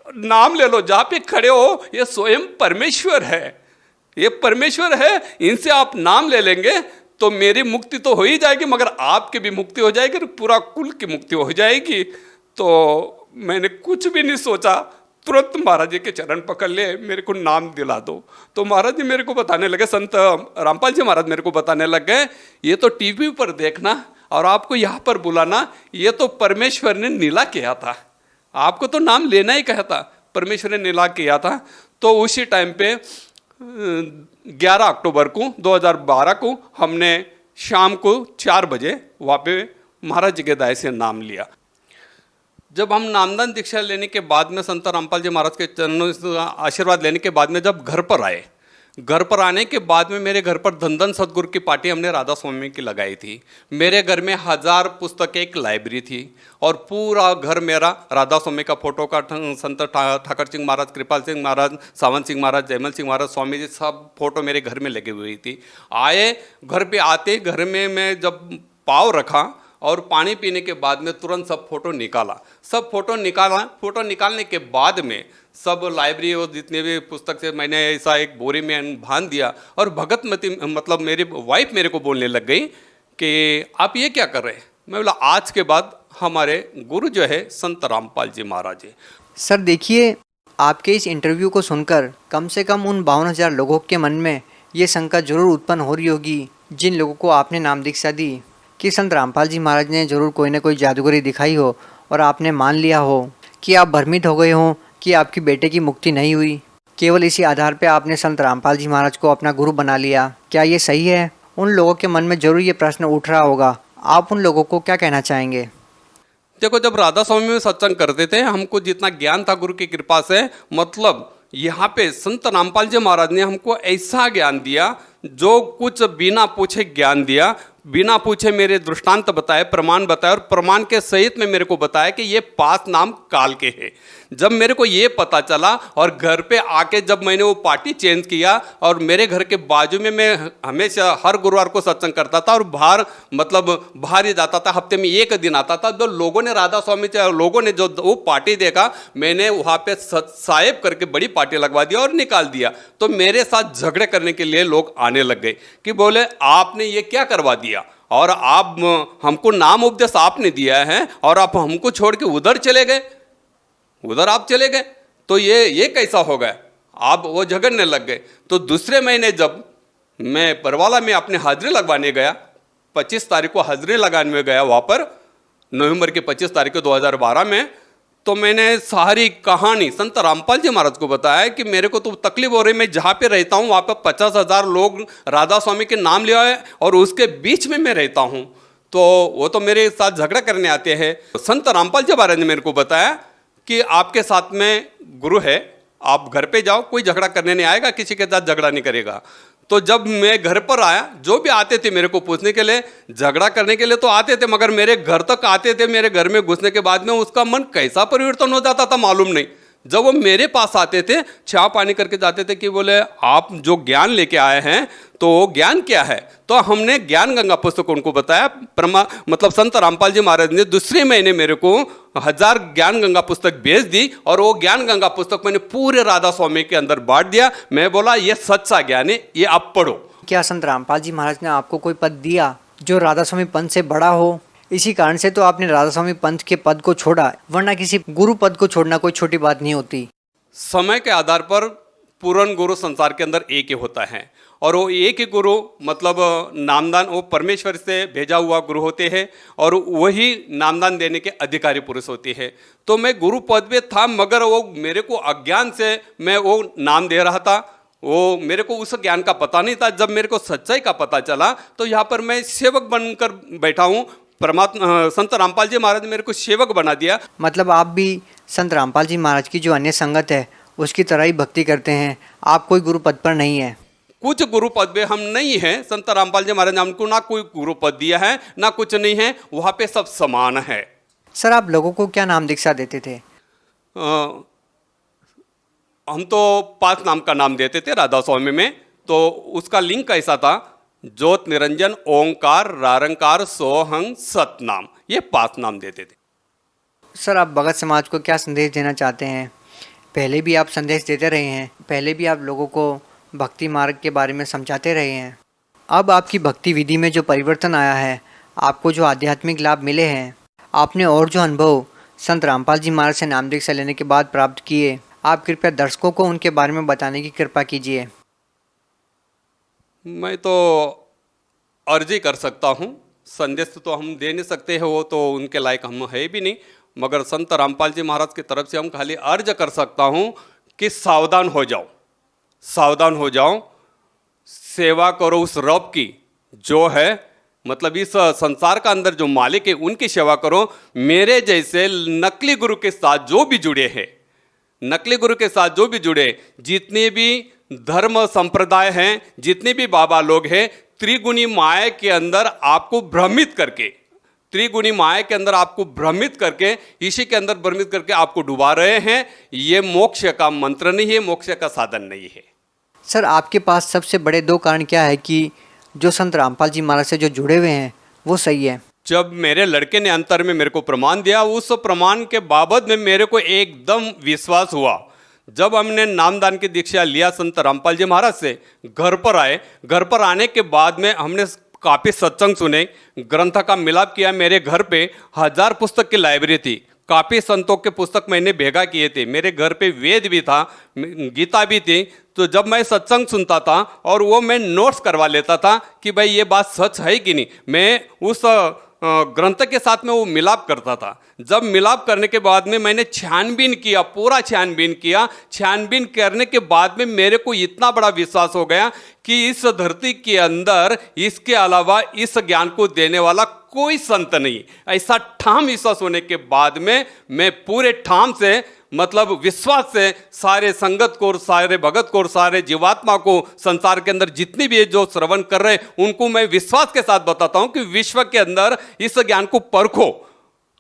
नाम ले लो, जहाँ पे खड़े हो ये स्वयं परमेश्वर है, ये परमेश्वर है, इनसे आप नाम ले लेंगे तो मेरी मुक्ति तो हो ही जाएगी, मगर आपकी भी मुक्ति हो जाएगी और पूरा कुल की मुक्ति हो जाएगी। तो मैंने कुछ भी नहीं सोचा, तुरंत महाराज जी के चरण पकड़ लिए, मेरे को नाम दिला दो। तो महाराज जी मेरे को बताने लगे, संत रामपाल जी महाराज मेरे को बताने लग गए, ये तो टीवी पर देखना और आपको यहाँ पर बुलाना, ये तो परमेश्वर ने नीला किया था, आपको तो नाम लेना ही कहा था, परमेश्वर ने नीला किया था। तो उसी टाइम पे 11 अक्टूबर को 2012 को हमने शाम को 4 बजे वहाँ पे महाराज जी के दाय से नाम लिया। जब हम नामदान दीक्षा लेने के बाद में संत रामपाल जी महाराज के चरणों से आशीर्वाद लेने के बाद में जब घर पर आए, घर पर आने के बाद में मेरे घर पर धन धन सतगुरु की पार्टी हमने राधा स्वामी की लगाई थी। मेरे घर में 1000 पुस्तकें एक लाइब्रेरी थी और पूरा घर मेरा राधा स्वामी का फोटो का, संत ठाकर सिंह महाराज, कृपाल सिंह महाराज, सावन सिंह महाराज, जयमल सिंह महाराज, स्वामी जी, सब फोटो मेरे घर में लगी हुई थी। आए घर पे आते घर में मैं जब पाँव रखा और पानी पीने के बाद में तुरंत सब फोटो निकाला, सब फोटो निकाला। फोटो निकालने के बाद में सब लाइब्रेरी और जितने भी पुस्तक से मैंने ऐसा एक बोरी में बांध दिया और भगतमती मतलब मेरी वाइफ मेरे को बोलने लग गई कि आप ये क्या कर रहे हैं। मैं बोला आज के बाद हमारे गुरु जो है संत रामपाल जी महाराज है। सर देखिए, आपके इस इंटरव्यू को सुनकर कम से कम उन 52,000 लोगों के मन में ये शंका जरूर उत्पन्न हो रही होगी, जिन लोगों को आपने नाम दीक्षा दी कि संत रामपाल जी महाराज ने जरूर कोई ना कोई जादूगरी दिखाई हो और आपने मान लिया हो कि आप भ्रमित हो गए हो कि आपकी बेटे की मुक्ति नहीं हुई। केवल इसी आधार पे आपने संत रामपाल जी महाराज को अपना गुरु बना लिया। क्या ये सही है? उन लोगों के मन में जरूर ये प्रश्न उठ रहा होगा। आप उन लोगों को क्या कहना चाहेंगे? देखो, जब राधा स्वामी में सत्संग करते थे, हमको जितना ज्ञान था गुरु की कृपा से, मतलब यहाँ पे संत रामपाल जी महाराज ने हमको ऐसा ज्ञान दिया, जो कुछ बिना पूछे ज्ञान दिया, बिना पूछे मेरे दृष्टांत बताए, प्रमाण बताए और प्रमाण के सहित में मेरे को बताया कि ये 5 नाम काल के हैं। जब मेरे को ये पता चला और घर पे आके जब मैंने वो पार्टी चेंज किया और मेरे घर के बाजू में मैं हमेशा हर गुरुवार को सत्संग करता था और बाहर ही जाता था, हफ्ते में 1 दिन आता था। जो लोगों ने राधा स्वामी लोगों ने जो वो पार्टी देखा, मैंने वहाँ पे साहेब करके बड़ी पार्टी लगवा दिया और निकाल दिया। तो मेरे साथ झगड़े करने के लिए लोग आने लग गए कि बोले आपने ये क्या करवा दिया और आप हमको नाम उपदेश आपने दिया है और आप हमको छोड़ के उधर चले गए, उधर आप चले गए, तो ये कैसा हो गया। आप वो झगड़ने लग गए। तो दूसरे महीने जब मैं परवाला में अपने हाजिरी लगवाने गया, 25 तारीख को हाजिरी लगाने गया वहाँ पर, नवंबर के 25 तारीख को 2012 में, तो मैंने सारी कहानी संत रामपाल जी महाराज को बताया कि मेरे को तो तकलीफ हो रही, मैं जहाँ पे रहता हूँ वहाँ पर 50,000 लोग राधा स्वामी के नाम लिया है और उसके बीच में मैं रहता हूँ, तो वो तो मेरे साथ झगड़ा करने आते हैं। संत रामपाल जी महाराज ने मेरे को बताया कि आपके साथ में गुरु है आप घर पे जाओ, कोई झगड़ा करने नहीं आएगा, किसी के साथ झगड़ा नहीं करेगा। तो जब मैं घर पर आया, जो भी आते थे मेरे को पूछने के लिए, झगड़ा करने के लिए तो आते थे, मगर मेरे घर तक आते थे, मेरे घर में घुसने के बाद में उसका मन कैसा परिवर्तन हो जाता था मालूम नहीं। जब वो मेरे पास आते थे, चाय पानी करके जाते थे कि बोले आप जो ज्ञान लेके आए हैं तो वो ज्ञान क्या है। तो हमने ज्ञान गंगा पुस्तक उनको बताया। मतलब संत रामपाल जी महाराज ने दूसरे महीने मेरे को 1000 ज्ञान गंगा पुस्तक भेज दी और वो ज्ञान गंगा पुस्तक मैंने पूरे राधा स्वामी के अंदर बांट दिया। मैं बोला ये सच्चा ज्ञान है, ये आप पढ़ो। क्या संत रामपाल जी महाराज ने आपको कोई पद दिया जो राधा स्वामी पंथ से बड़ा हो? इसी कारण से तो आपने राधा स्वामी पंथ के पद को छोड़ा, वरना किसी गुरु पद को छोड़ना कोई छोटी बात नहीं होती। समय के आधार पर पूर्ण गुरु संसार के अंदर एक ही होता है, और वो एक ही गुरु मतलब नामदान वो परमेश्वर से भेजा हुआ गुरु होते हैं और वही नामदान देने के अधिकारी पुरुष होते हैं। तो मैं गुरु पद पे था, मगर वो मेरे को अज्ञान से मैं वो नाम दे रहा था, वो मेरे को उस ज्ञान का पता नहीं था। जब मेरे को सच्चाई का पता चला तो यहाँ पर मैं सेवक बनकर बैठा हूँ। परमात्मा संत रामपाल जी महाराज ने मेरे को सेवक बना दिया। मतलब आप भी संत रामपाल जी महाराज की जो अन्य संगत है उसकी तरह ही भक्ति करते हैं, आप कोई गुरु पद पर नहीं है? कुछ गुरु पद पे हम नहीं हैं। संत रामपाल जी महाराज ने हमको ना कोई गुरु पद दिया है, ना कुछ नहीं है, वहाँ पे सब समान है। सर आप लोगों को क्या नाम दीक्षा देते थे? हम तो 5 नाम का नाम देते थे राधा स्वामी में। तो उसका लिंक कैसा था, ज्योत निरंजन ओंकार रारंकार सोहंग सतनाम, ये 5 नाम देते थे। सर आप भगत समाज को क्या संदेश देना चाहते हैं? पहले भी आप संदेश देते रहे हैं, पहले भी आप लोगों को भक्ति मार्ग के बारे में समझाते रहे हैं। अब आपकी भक्ति विधि में जो परिवर्तन आया है, आपको जो आध्यात्मिक लाभ मिले हैं, आपने और जो अनुभव संत रामपाल जी महाराज से नाम दीक्षा लेने के बाद प्राप्त किए, आप कृपया दर्शकों को उनके बारे में बताने की कृपा कीजिए। मैं तो अर्जी कर सकता हूँ, संदेश तो हम दे नहीं सकते हैं, वो तो उनके लायक हम है भी नहीं, मगर संत रामपाल जी महाराज की तरफ से हम खाली अर्ज कर सकता हूँ कि सावधान हो जाओ, सावधान हो जाओ, सेवा करो उस रब की जो है, मतलब इस संसार का अंदर जो मालिक है उनकी सेवा करो। मेरे जैसे नकली गुरु के साथ जो भी जुड़े हैं, नकली गुरु के साथ जो भी जुड़े, जितने भी धर्म संप्रदाय हैं, जितने भी बाबा लोग हैं, त्रिगुणी माया के अंदर आपको भ्रमित करके, त्रिगुणी माया के अंदर आपको भ्रमित करके, इसी के अंदर भ्रमित करके आपको डुबा रहे हैं। ये मोक्ष का मंत्र नहीं है, मोक्ष का साधन नहीं है। सर आपके पास सबसे बड़े 2 कारण क्या है कि जो संत रामपाल जी महाराज से जो जुड़े हुए हैं वो सही है? जब मेरे लड़के ने अंतर में मेरे को प्रमाण दिया, उस प्रमाण के बाबत में मेरे को एकदम विश्वास हुआ। जब हमने नामदान की दीक्षा लिया संत रामपाल जी महाराज से, घर पर आए, घर पर आने के बाद में हमने काफ़ी सत्संग सुने, ग्रंथ का मिलाप किया। मेरे घर पे 1000 पुस्तक की लाइब्रेरी थी, काफ़ी संतों के पुस्तक मैंने भेगा किए थे, मेरे घर पे वेद भी था, गीता भी थी। तो जब मैं सत्संग सुनता था और वो मैं नोट्स करवा लेता था कि भाई ये बात सच है कि नहीं, मैं उस ग्रंथ के साथ में वो मिलाप करता था। जब मिलाप करने के बाद में मैंने छानबीन किया, पूरा छानबीन किया। छानबीन करने के बाद में मेरे को इतना बड़ा विश्वास हो गया कि इस धरती के अंदर इसके अलावा इस ज्ञान को देने वाला कोई संत नहीं। ऐसा ठाम विश्वास होने के बाद में मैं पूरे ठाम से, मतलब विश्वास से, सारे संगत को, सारे भगत को, सारे जीवात्मा को, संसार के अंदर जितनी भी जो श्रवण कर रहे हैं उनको मैं विश्वास के साथ बताता हूं कि विश्व के अंदर इस ज्ञान को परखो,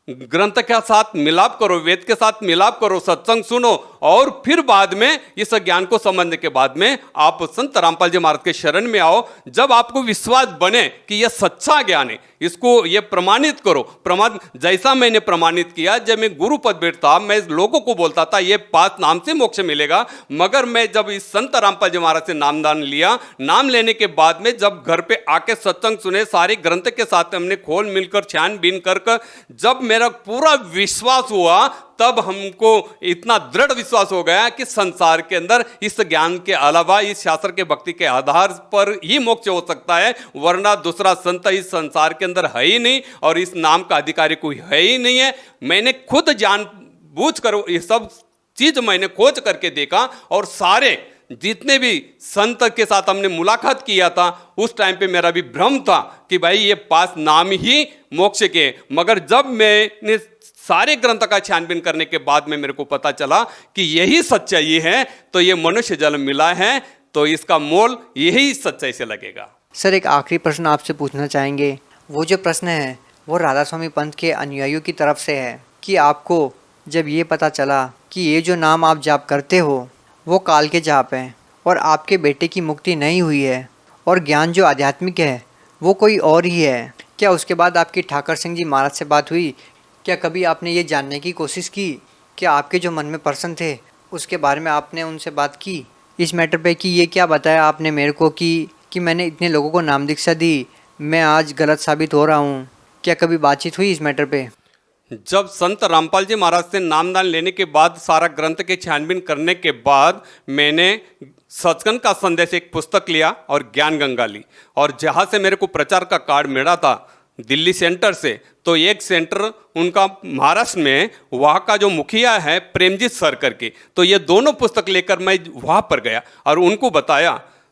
ग्रंथ के साथ मिलाप करो, वेद के साथ मिलाप करो, सत्संग सुनो, और फिर बाद में इस ज्ञान को समझने के बाद में आप संत रामपाल जी महाराज के शरण में आओ। जब आपको विश्वास बने कि यह सच्चा ज्ञान है, इसको ये प्रमाणित करो। प्रमाण जैसा मैंने प्रमाणित किया, जब मैं गुरु पद बैठता, मैं लोगों को बोलता था ये 5 नाम से मोक्ष मिलेगा, मगर मैं जब इस संत रामपाल जी महाराज से नामदान लिया, नाम लेने के बाद में जब घर पे आके सत्संग सुने, सारे ग्रंथ के साथ हमने खोल मिलकर छानबीन कर जब मेरा पूरा विश्वास हुआ, तब हमको इतना दृढ़ विश्वास हो गया कि संसार के अंदर इस ज्ञान के अलावा, इस शास्त्र के भक्ति के आधार पर ही मोक्ष हो सकता है, वरना दूसरा संत इस संसार के अंदर है ही नहीं और इस नाम का अधिकारी कोई है ही नहीं है। मैंने खुद जान बूझ कर ये सब चीज मैंने खोज करके देखा, और सारे जितने भी संत के साथ हमने मुलाकात किया था, उस टाइम पे मेरा भी भ्रम था कि भाई ये 5 नाम ही मोक्ष के। मगर जब मैंने सारे ग्रंथ का छानबीन करने के बाद में मेरे को पता चला कि यही सच्चाई है, तो ये मनुष्य जन्म मिला है तो इसका मोल यही सच्चाई से लगेगा। सर एक आखिरी प्रश्न आपसे पूछना चाहेंगे। वो जो प्रश्न है वो राधा स्वामी पंथ के अनुयायियों की तरफ से है कि आपको जब ये पता चला कि ये जो नाम आप जाप करते हो वो काल के जाप हैं और आपके बेटे की मुक्ति नहीं हुई है और ज्ञान जो आध्यात्मिक है वो कोई और ही है, क्या उसके बाद आपकी ठाकर सिंह जी महाराज से बात हुई? क्या कभी आपने ये जानने की कोशिश की कि आपके जो मन में प्रश्न थे उसके बारे में आपने उनसे बात की इस मैटर पे कि ये क्या बताया आपने मेरे को कि मैंने इतने लोगों को नाम दीक्षा दी, मैं आज गलत साबित हो रहा हूँ? क्या कभी बातचीत हुई इस मैटर पे? जब संत रामपाल जी महाराज से नामदान लेने के बाद, सारा ग्रंथ के छानबीन करने के बाद, मैंने सचखंड का संदेश एक पुस्तक लिया और ज्ञान गंगा ली, और जहाँ से मेरे को प्रचार का कार्ड मिला था दिल्ली सेंटर से, तो एक सेंटर उनका महाराष्ट्र में, वहाँ का जो मुखिया है प्रेमजीत सर करके, तो ये दोनों पुस्तक लेकर मैं वहाँ पर गया और उनको बताया,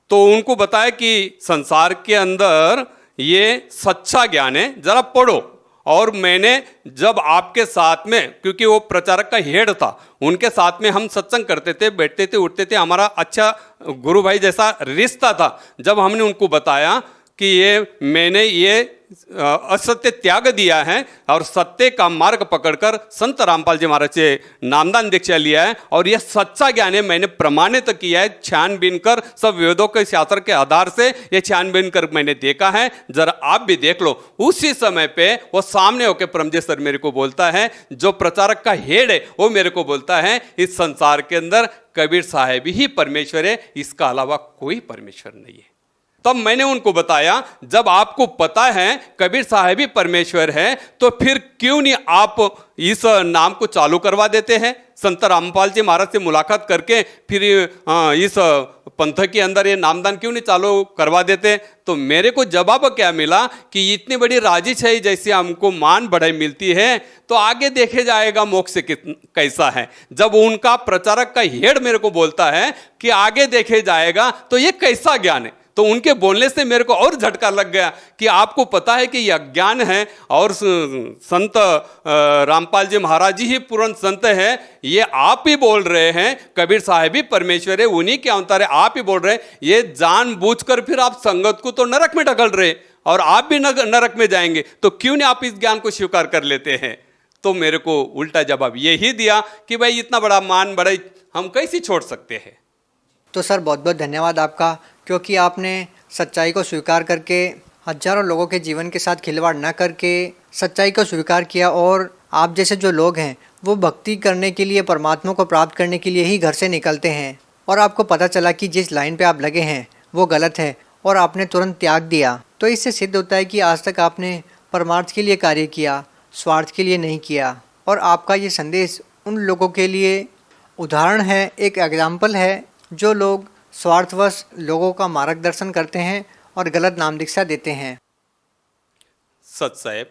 तो उनको बताया कि संसार के अंदर ये सच्चा ज्ञान है, जरा पढ़ो। और मैंने जब आपके साथ में, क्योंकि वो प्रचारक का हेड था, उनके साथ में हम सत्संग करते थे, बैठते थे, उठते थे, हमारा अच्छा गुरु भाई जैसा रिश्ता था। जब हमने उनको बताया कि ये मैंने ये असत्य त्याग दिया है और सत्य का मार्ग पकड़कर संत रामपाल जी महाराज से नामदान दीक्षा लिया है और यह सच्चा ज्ञान है, मैंने प्रमाणित किया है, छानबीन कर सब वेदों के शास्त्र के आधार से ये छानबीन कर मैंने देखा है, जरा आप भी देख लो। उसी समय पे वो सामने होकर परमजीत सर मेरे को बोलता है, जो प्रचारक का हेड है वो मेरे को बोलता है, इस संसार के अंदर कबीर साहब ही परमेश्वर है, इसका अलावा कोई परमेश्वर नहीं है। तब मैंने उनको बताया, जब आपको पता है कबीर साहब ही परमेश्वर है, तो फिर क्यों नहीं आप इस नाम को चालू करवा देते हैं? संत रामपाल जी महाराज से मुलाकात करके फिर इस पंथ के अंदर ये नामदान क्यों नहीं चालू करवा देते? तो मेरे को जवाब क्या मिला कि इतनी बड़ी राजिश है, जैसे हमको मान बढ़ाई मिलती है, तो आगे देखे जाएगा मोक्ष कैसा है। जब उनका प्रचारक का हेड मेरे को बोलता है कि आगे देखे जाएगा, तो ये कैसा ज्ञान है? तो उनके बोलने से मेरे को और झटका लग गया कि आपको पता है कि यह ज्ञान है और संत रामपाल जी महाराज जी ही पूर्ण संत है, ये आप ही बोल रहे हैं कबीर साहब ही परमेश्वर है, उन्हीं के अवतार है, आप ही बोल रहे हैं, ये जानबूझकर फिर आप संगत को तो नरक में ढकल रहे और आप भी नरक में जाएंगे, तो क्यों नहीं आप इस ज्ञान को स्वीकार कर लेते हैं? तो मेरे को उल्टा जवाब यही दिया कि भाई इतना बड़ा मान बढ़ाई हम कैसे छोड़ सकते हैं। तो सर बहुत बहुत धन्यवाद आपका, क्योंकि आपने सच्चाई को स्वीकार करके हजारों लोगों के जीवन के साथ खिलवाड़ न करके सच्चाई को स्वीकार किया। और आप जैसे जो लोग हैं वो भक्ति करने के लिए, परमात्मा को प्राप्त करने के लिए ही घर से निकलते हैं, और आपको पता चला कि जिस लाइन पे आप लगे हैं वो गलत है और आपने तुरंत त्याग दिया। तो इससे सिद्ध होता है कि आज तक आपने परमार्थ के लिए कार्य किया, स्वार्थ के लिए नहीं किया। और आपका ये संदेश उन लोगों के लिए उदाहरण है, एक एग्जाम्पल है, जो लोग स्वार्थवश लोगों का मार्गदर्शन करते हैं और गलत नाम दीक्षा देते हैं। सच साहेब,